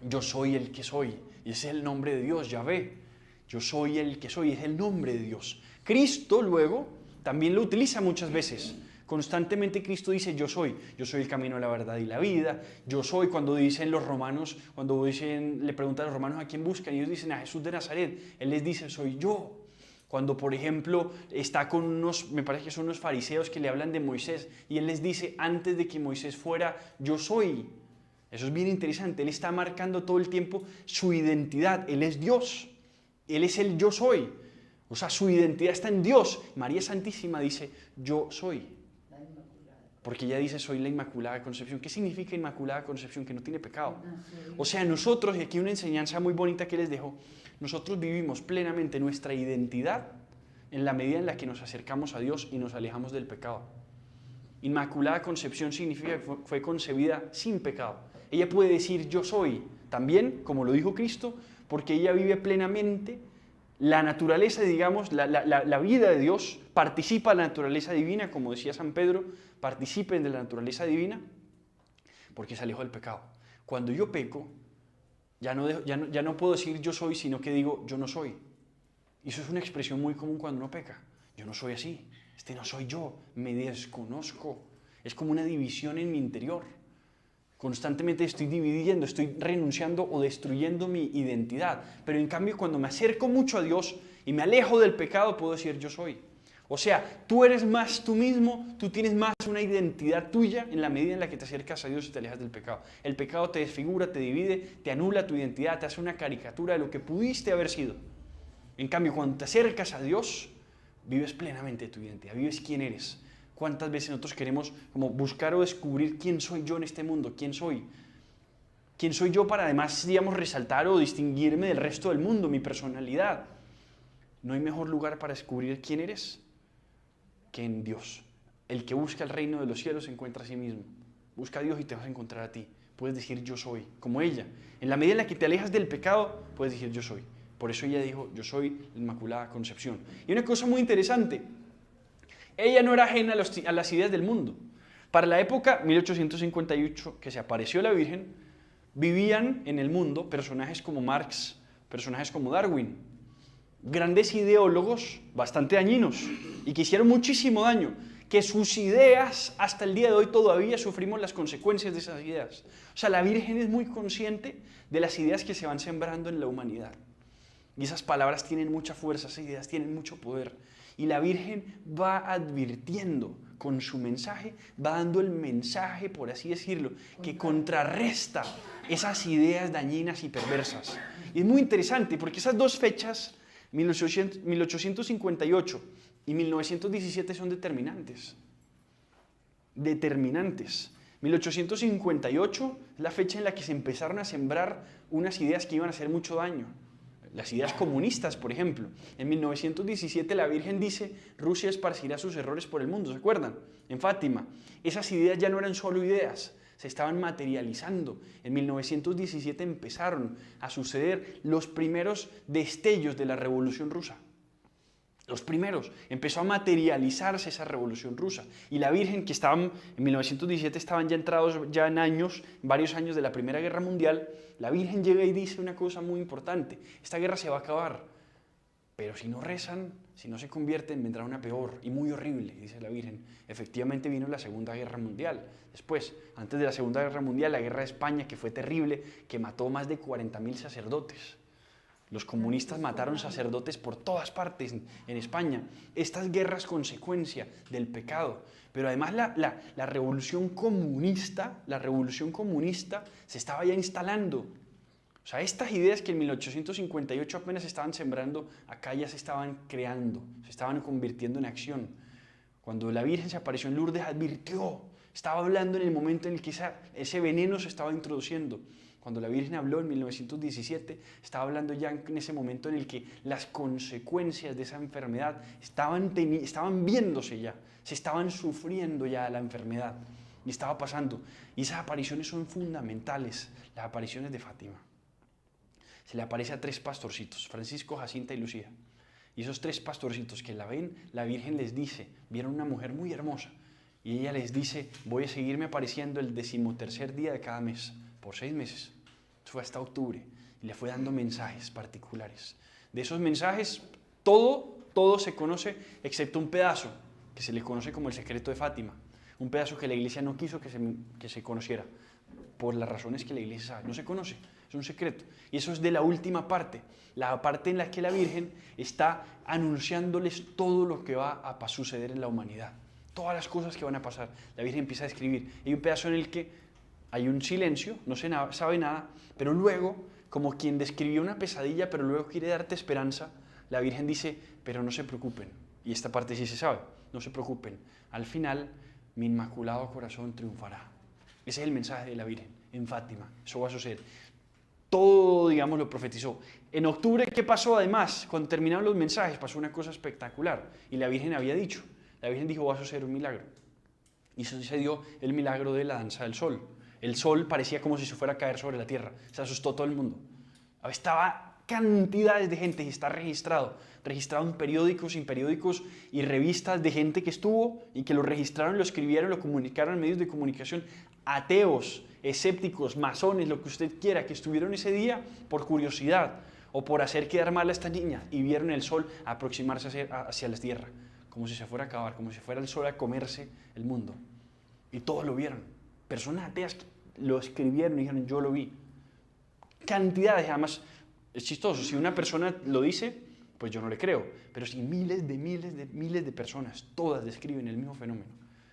yo soy el que soy, y ese es el nombre de Dios, Yahvé. Yo soy el que soy, es el nombre de Dios. Cristo luego también lo utiliza muchas veces. Constantemente Cristo dice, yo soy el camino, la verdad y la vida. Yo soy, cuando dicen los romanos, le preguntan a los romanos a quién buscan, y ellos dicen a Jesús de Nazaret. Él les dice, soy yo. Cuando, por ejemplo, está con unos, me parece que son unos fariseos que le hablan de Moisés, y él les dice, antes de que Moisés fuera, yo soy. Eso es bien interesante. Él está marcando todo el tiempo su identidad. Él es Dios. Él es el yo soy. O sea, su identidad está en Dios. María Santísima dice, yo soy. Porque ella dice, soy la Inmaculada Concepción. ¿Qué significa Inmaculada Concepción? Que no tiene pecado. O sea, nosotros, y aquí una enseñanza muy bonita que les dejo, nosotros vivimos plenamente nuestra identidad en la medida en la que nos acercamos a Dios y nos alejamos del pecado. Inmaculada Concepción significa que fue concebida sin pecado. Ella puede decir, yo soy, también, como lo dijo Cristo, porque ella vive plenamente la naturaleza, digamos, la vida de Dios, participa de la naturaleza divina, como decía San Pedro, participen de la naturaleza divina, porque se alejó del pecado. Cuando yo peco, ya no puedo decir yo soy, sino que digo yo no soy. Y eso es una expresión muy común cuando uno peca. Yo no soy así, este no soy yo, me desconozco. Es como una división en mi interior. Constantemente estoy dividiendo, estoy renunciando o destruyendo mi identidad. Pero en cambio, cuando me acerco mucho a Dios y me alejo del pecado, puedo decir yo soy. O sea, tú eres más tú mismo, tú tienes más una identidad tuya en la medida en la que te acercas a Dios y te alejas del pecado. El pecado te desfigura, te divide, te anula tu identidad, te hace una caricatura de lo que pudiste haber sido. En cambio, cuando te acercas a Dios, vives plenamente tu identidad, vives quién eres. ¿Cuántas veces nosotros queremos como buscar o descubrir quién soy yo en este mundo? ¿Quién soy? ¿Quién soy yo para además, digamos, resaltar o distinguirme del resto del mundo, mi personalidad? No hay mejor lugar para descubrir quién eres que en Dios. El que busca el reino de los cielos se encuentra a sí mismo. Busca a Dios y te vas a encontrar a ti. Puedes decir yo soy, como ella. En la medida en la que te alejas del pecado, puedes decir yo soy. Por eso ella dijo, yo soy la Inmaculada Concepción. Y una cosa muy interesante, ella no era ajena a las ideas del mundo. Para la época 1858 que se apareció la Virgen, vivían en el mundo personajes como Marx, personajes como Darwin, grandes ideólogos bastante dañinos y que hicieron muchísimo daño, que sus ideas hasta el día de hoy todavía sufrimos las consecuencias de esas ideas. O sea, la Virgen es muy consciente de las ideas que se van sembrando en la humanidad. Y esas palabras tienen mucha fuerza, esas ideas tienen mucho poder. Y la Virgen va advirtiendo con su mensaje, va dando el mensaje, por así decirlo, que contrarresta esas ideas dañinas y perversas. Y es muy interesante porque esas dos fechas, 1858 y 1917, son determinantes. Determinantes. 1858 es la fecha en la que se empezaron a sembrar unas ideas que iban a hacer mucho daño. Las ideas comunistas, por ejemplo. En 1917 la Virgen dice, Rusia esparcirá sus errores por el mundo, ¿se acuerdan? En Fátima. Esas ideas ya no eran solo ideas, se estaban materializando. En 1917 empezaron a suceder los primeros destellos de la Revolución Rusa. Los primeros. Empezó a materializarse esa revolución rusa. Y la Virgen, que estaban en 1917, estaban ya entrados ya en años, varios años de la Primera Guerra Mundial, la Virgen llega y dice una cosa muy importante: esta guerra se va a acabar, pero si no rezan, si no se convierten, vendrá una peor y muy horrible, dice la Virgen. Efectivamente vino la Segunda Guerra Mundial. Después, antes de la Segunda Guerra Mundial, la Guerra de España, que fue terrible, que mató más de 40.000 sacerdotes. Los comunistas mataron sacerdotes por todas partes en España. Estas guerras consecuencia del pecado. Pero además la revolución comunista se estaba ya instalando. O sea, estas ideas que en 1858 apenas se estaban sembrando, acá ya se estaban creando, se estaban convirtiendo en acción. Cuando la Virgen se apareció en Lourdes, advirtió, estaba hablando en el momento en el que ese veneno se estaba introduciendo. Cuando la Virgen habló en 1917, estaba hablando ya en ese momento en el que las consecuencias de esa enfermedad estaban viéndose ya, se estaban sufriendo ya la enfermedad y estaba pasando. Y esas apariciones son fundamentales, las apariciones de Fátima. Se le aparece a 3 pastorcitos, Francisco, Jacinta y Lucía. Y esos 3 pastorcitos que la ven, la Virgen les dice, vieron una mujer muy hermosa, y ella les dice: voy a seguirme apareciendo el 13º día de cada mes, por 6 meses. Eso fue hasta octubre, y le fue dando mensajes particulares. De esos mensajes, todo se conoce, excepto un pedazo, que se le conoce como el secreto de Fátima. Un pedazo que la Iglesia no quiso que se conociera, por las razones que la Iglesia sabe. No se conoce, es un secreto. Y eso es de la última parte, la parte en la que la Virgen está anunciándoles todo lo que va a suceder en la humanidad, todas las cosas que van a pasar. La Virgen empieza a escribir. Hay un pedazo en el que hay un silencio, no se sabe nada, pero luego, como quien describió una pesadilla, pero luego quiere darte esperanza, la Virgen dice: pero no se preocupen. Y esta parte sí se sabe, no se preocupen. Al final, mi inmaculado corazón triunfará. Ese es el mensaje de la Virgen en Fátima. Eso va a suceder. Todo, digamos, lo profetizó. En octubre, ¿qué pasó además? Cuando terminaron los mensajes, pasó una cosa espectacular. Y la Virgen había dicho, la Virgen dijo: va a suceder un milagro. Y sucedió el milagro de la danza del sol. El sol parecía como si se fuera a caer sobre la tierra. Se asustó todo el mundo. Estaba cantidades de gente, y está registrado en periódicos, sin periódicos y revistas, de gente que estuvo y que lo registraron, lo escribieron, lo comunicaron en medios de comunicación. Ateos, escépticos, masones, lo que usted quiera, que estuvieron ese día por curiosidad o por hacer quedar mal a esta niña, y vieron el sol aproximarse hacia la tierra, como si se fuera a acabar, como si fuera el sol a comerse el mundo. Y todos lo vieron. Personas ateas lo escribieron y dijeron: yo lo vi. Cantidades, además, es chistoso, si una persona lo dice, pues yo no le creo, pero si miles de personas, todas describen el mismo fenómeno,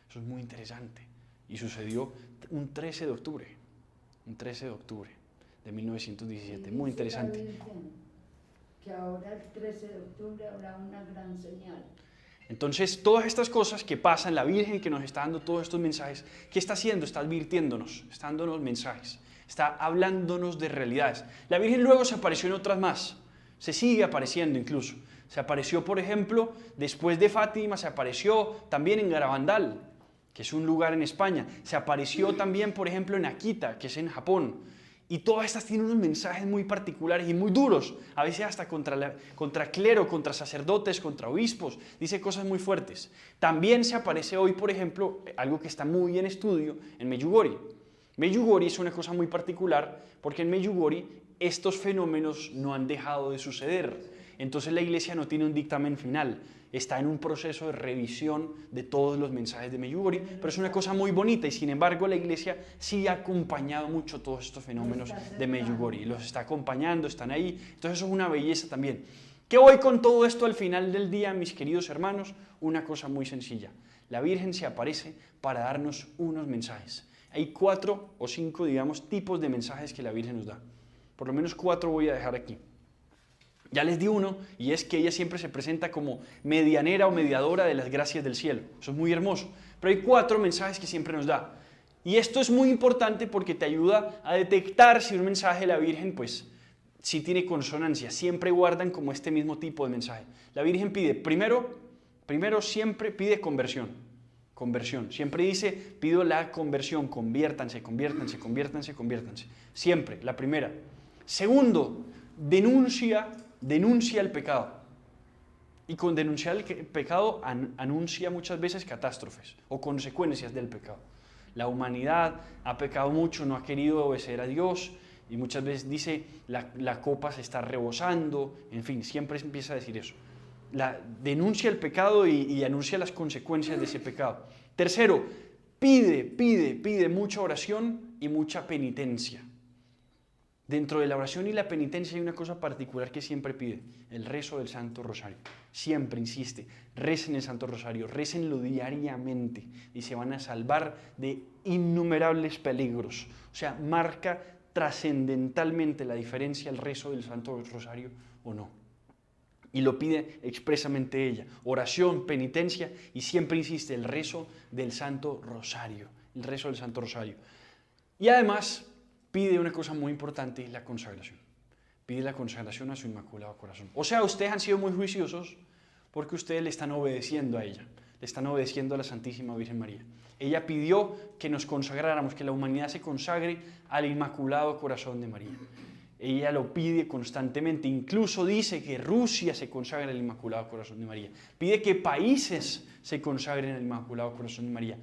eso es muy interesante. Y sucedió un 13 de octubre de 1917, muy interesante. Que ahora el 13 de octubre habrá una gran señal. Entonces, todas estas cosas que pasan, la Virgen que nos está dando todos estos mensajes, ¿qué está haciendo? Está advirtiéndonos, está dándonos mensajes, está hablándonos de realidades. La Virgen luego se apareció en otras más, se sigue apareciendo incluso. Se apareció, por ejemplo, después de Fátima, se apareció también en Garabandal, que es un lugar en España. Se apareció también, por ejemplo, en Akita, que es en Japón. Y todas estas tienen unos mensajes muy particulares y muy duros, a veces hasta contra clero, contra sacerdotes, contra obispos, dice cosas muy fuertes. También se aparece hoy, por ejemplo, algo que está muy en estudio, en Medjugorje. Medjugorje es una cosa muy particular porque en Medjugorje estos fenómenos no han dejado de suceder. Entonces la Iglesia no tiene un dictamen final, está en un proceso de revisión de todos los mensajes de Medjugorje, pero es una cosa muy bonita, y sin embargo la Iglesia sí ha acompañado mucho todos estos fenómenos de Medjugorje, los está acompañando, están ahí, entonces eso es una belleza también. ¿Qué voy con todo esto al final del día, mis queridos hermanos? Una cosa muy sencilla, la Virgen se aparece para darnos unos mensajes. Hay 4 o 5, digamos, tipos de mensajes que la Virgen nos da, por lo menos 4 voy a dejar aquí. Ya les di uno, y es que ella siempre se presenta como medianera o mediadora de las gracias del cielo. Eso es muy hermoso. Pero hay 4 mensajes que siempre nos da. Y esto es muy importante porque te ayuda a detectar si un mensaje de la Virgen, pues, sí tiene consonancia. Siempre guardan como este mismo tipo de mensaje. La Virgen pide, primero siempre pide conversión. Conversión. Siempre dice, pido la conversión, conviértanse. Siempre, la primera. Segundo, denuncia el pecado. Y con denunciar el pecado anuncia muchas veces catástrofes o consecuencias del pecado. La humanidad ha pecado mucho, no ha querido obedecer a Dios y muchas veces dice la copa se está rebosando, en fin, siempre empieza a decir eso. Denuncia el pecado y anuncia las consecuencias de ese pecado. Tercero, pide mucha oración y mucha penitencia. Dentro de la oración y la penitencia hay una cosa particular que siempre pide, el rezo del Santo Rosario. Siempre insiste, recen el Santo Rosario, récenlo diariamente y se van a salvar de innumerables peligros. O sea, marca trascendentalmente la diferencia el rezo del Santo Rosario o no. Y lo pide expresamente ella, oración, penitencia y siempre insiste, el rezo del Santo Rosario, el rezo del Santo Rosario. Y además pide una cosa muy importante, la consagración. Pide la consagración a su Inmaculado Corazón. O sea, ustedes han sido muy juiciosos porque ustedes le están obedeciendo a ella, le están obedeciendo a la Santísima Virgen María. Ella pidió que nos consagráramos, que la humanidad se consagre al Inmaculado Corazón de María. Ella lo pide constantemente, incluso dice que Rusia se consagre al Inmaculado Corazón de María. Pide que países se consagren al Inmaculado Corazón de María.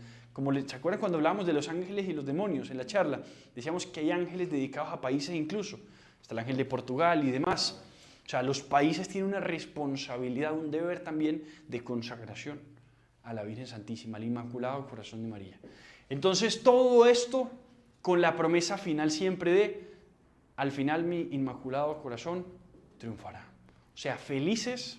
¿Se acuerdan cuando hablábamos de los ángeles y los demonios en la charla? Decíamos que hay ángeles dedicados a países incluso. Está el ángel de Portugal y demás. O sea, los países tienen una responsabilidad, un deber también de consagración a la Virgen Santísima, al Inmaculado Corazón de María. Entonces, todo esto con la promesa final siempre de, al final mi Inmaculado Corazón triunfará. O sea, felices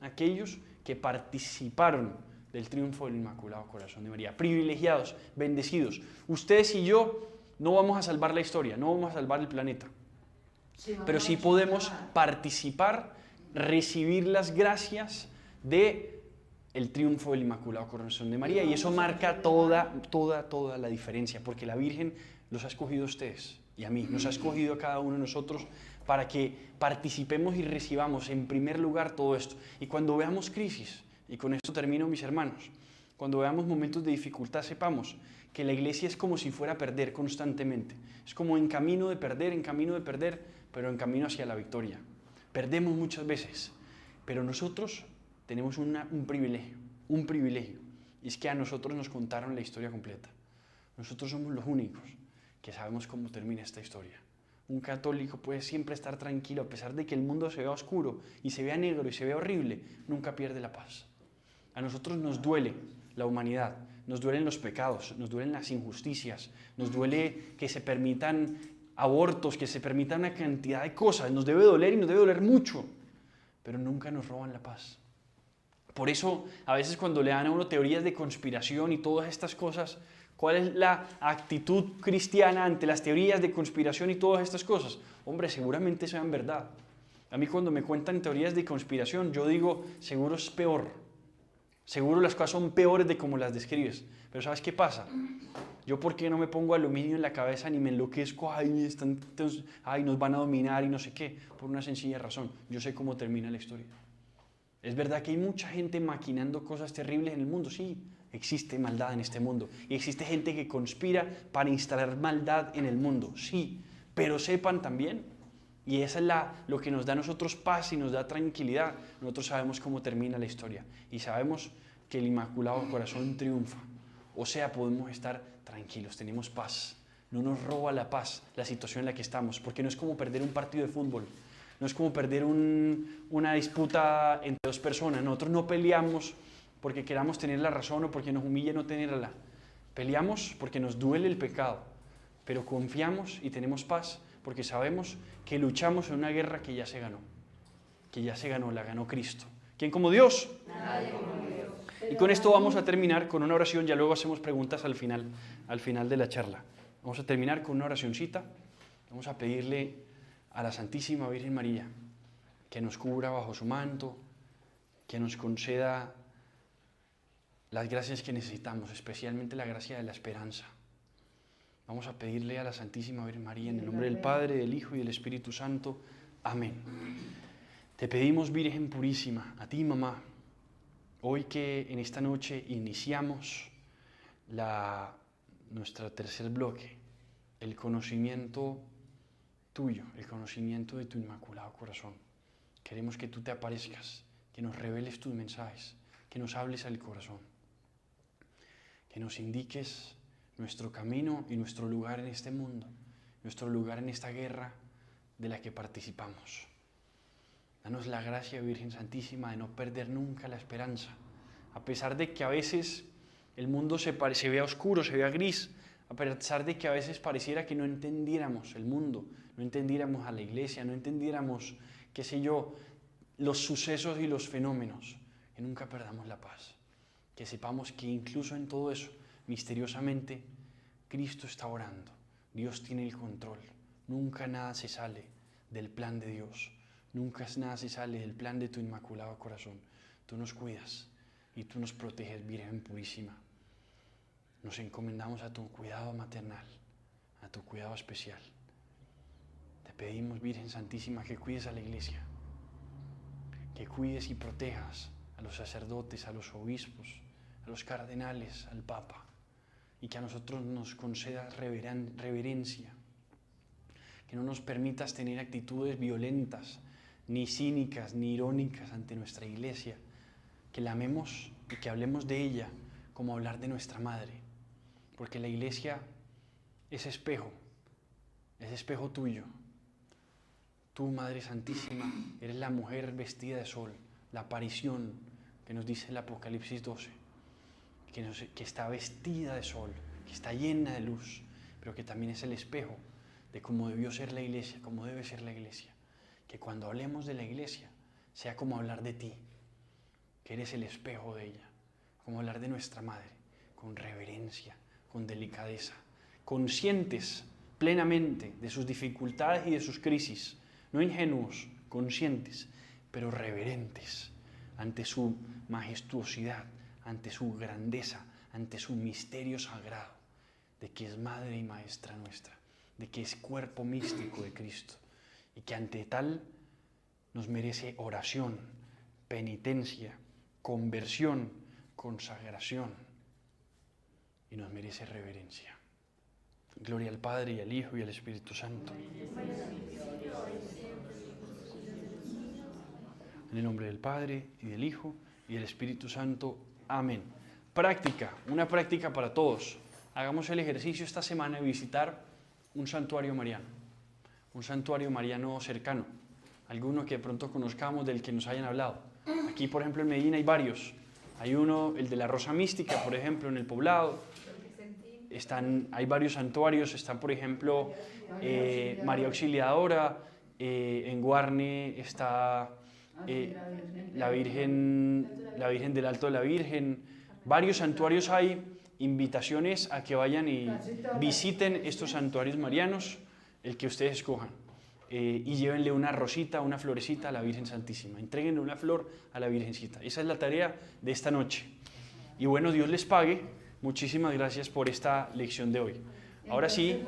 aquellos que participaron del triunfo del Inmaculado Corazón de María. Privilegiados, bendecidos. Ustedes y yo no vamos a salvar la historia, no vamos a salvar el planeta. Pero sí podemos participar, recibir las gracias de el triunfo del Inmaculado Corazón de María. Y eso marca toda la diferencia, porque la Virgen los ha escogido a ustedes y a mí, nos ha escogido a cada uno de nosotros para que participemos y recibamos en primer lugar todo esto. Y cuando veamos crisis, y con esto termino, mis hermanos, cuando veamos momentos de dificultad, sepamos que la iglesia es como si fuera a perder constantemente. Es como en camino de perder, pero en camino hacia la victoria. Perdemos muchas veces, pero nosotros tenemos un privilegio, y es que a nosotros nos contaron la historia completa. Nosotros somos los únicos que sabemos cómo termina esta historia. Un católico puede siempre estar tranquilo, a pesar de que el mundo se vea oscuro, y se vea negro, y se vea horrible, nunca pierde la paz. A nosotros nos duele la humanidad, nos duelen los pecados, nos duelen las injusticias, nos duele que se permitan abortos, que se permitan una cantidad de cosas, nos debe doler y nos debe doler mucho, pero nunca nos roban la paz. Por eso, a veces cuando le dan a uno teorías de conspiración y todas estas cosas, ¿cuál es la actitud cristiana ante las teorías de conspiración y todas estas cosas? Hombre, seguramente sean verdad. A mí cuando me cuentan teorías de conspiración, yo digo, seguro es peor. Seguro las cosas son peores de como las describes. Pero ¿sabes qué pasa? Yo, ¿por qué no me pongo aluminio en la cabeza ni me enloquezco? Ay, nos van a dominar y no sé qué. Por una sencilla razón. Yo sé cómo termina la historia. Es verdad que hay mucha gente maquinando cosas terribles en el mundo. Sí, existe maldad en este mundo. Y existe gente que conspira para instalar maldad en el mundo. Sí, pero sepan también, y esa es lo que nos da a nosotros paz y nos da tranquilidad. Nosotros sabemos cómo termina la historia. Y sabemos que el Inmaculado Corazón triunfa. O sea, podemos estar tranquilos, tenemos paz. No nos roba la paz la situación en la que estamos, porque no es como perder un partido de fútbol. No es como perder una disputa entre dos personas. Nosotros no peleamos porque queramos tener la razón o porque nos humilla no tenerla. Peleamos porque nos duele el pecado, pero confiamos y tenemos paz porque sabemos que luchamos en una guerra que ya se ganó. Que ya se ganó, la ganó Cristo. ¿Quién como Dios? Nadie como Dios. Y con esto vamos a terminar con una oración, ya luego hacemos preguntas al final de la charla. Vamos a terminar con una oracioncita. Vamos a pedirle a la Santísima Virgen María que nos cubra bajo su manto, que nos conceda las gracias que necesitamos, especialmente la gracia de la esperanza. Vamos a pedirle a la Santísima Virgen María en el nombre del Padre, del Hijo y del Espíritu Santo. Amén. Te pedimos, Virgen purísima, a ti, mamá, hoy que en esta noche iniciamos nuestro tercer bloque, el conocimiento tuyo, el conocimiento de tu Inmaculado Corazón. Queremos que tú te aparezcas, que nos reveles tus mensajes, que nos hables al corazón, que nos indiques nuestro camino y nuestro lugar en este mundo, nuestro lugar en esta guerra de la que participamos. Danos la gracia, Virgen Santísima, de no perder nunca la esperanza, a pesar de que a veces el mundo se vea oscuro, se vea gris, a pesar de que a veces pareciera que no entendiéramos el mundo, no entendiéramos a la iglesia, no entendiéramos, qué sé yo, los sucesos y los fenómenos, que nunca perdamos la paz, que sepamos que incluso en todo eso, misteriosamente, Cristo está orando, Dios tiene el control, nunca nada se sale del plan de Dios, nunca nada se sale del plan de tu inmaculado corazón. Tú nos cuidas y tú nos proteges, Virgen purísima. Nos encomendamos a tu cuidado maternal, a tu cuidado especial. Te pedimos, Virgen Santísima, que cuides a la Iglesia, que cuides y protejas a los sacerdotes, a los obispos, a los cardenales, al Papa, y que a nosotros nos concedas reverencia, que no nos permitas tener actitudes violentas, ni cínicas, ni irónicas ante nuestra Iglesia, que la amemos y que hablemos de ella como hablar de nuestra Madre, porque la Iglesia es espejo tuyo. Tú, Madre Santísima, eres la mujer vestida de sol, la aparición que nos dice el Apocalipsis 12, que está vestida de sol, que está llena de luz, pero que también es el espejo de cómo debió ser la Iglesia, cómo debe ser la Iglesia. Que cuando hablemos de la Iglesia sea como hablar de ti, que eres el espejo de ella, como hablar de nuestra Madre, con reverencia, con delicadeza, conscientes plenamente de sus dificultades y de sus crisis, no ingenuos, conscientes, pero reverentes ante su majestuosidad, ante su grandeza, ante su misterio sagrado, de que es Madre y Maestra nuestra, de que es cuerpo místico de Cristo, y que ante tal nos merece oración, penitencia, conversión, consagración, y nos merece reverencia. Gloria al Padre, y al Hijo, y al Espíritu Santo. En el nombre del Padre, y del Hijo, y del Espíritu Santo. Amén. Práctica, una práctica para todos. Hagamos el ejercicio esta semana de visitar un santuario mariano cercano, alguno que de pronto conozcamos, del que nos hayan hablado. Aquí, por ejemplo, en Medellín hay varios. Hay uno, el de la Rosa Mística, por ejemplo, en el Poblado. Hay varios santuarios. Está, por ejemplo, María Auxiliadora. En Guarne está la Virgen del Alto de la Virgen. Varios santuarios hay. Invitaciones a que vayan y visiten estos santuarios marianos, el que ustedes escojan, y llévenle una rosita, una florecita a la Virgen Santísima. Entréguenle una flor a la Virgencita. Esa es la tarea de esta noche. Y bueno, Dios les pague. Muchísimas gracias por esta lección de hoy. Ahora sí.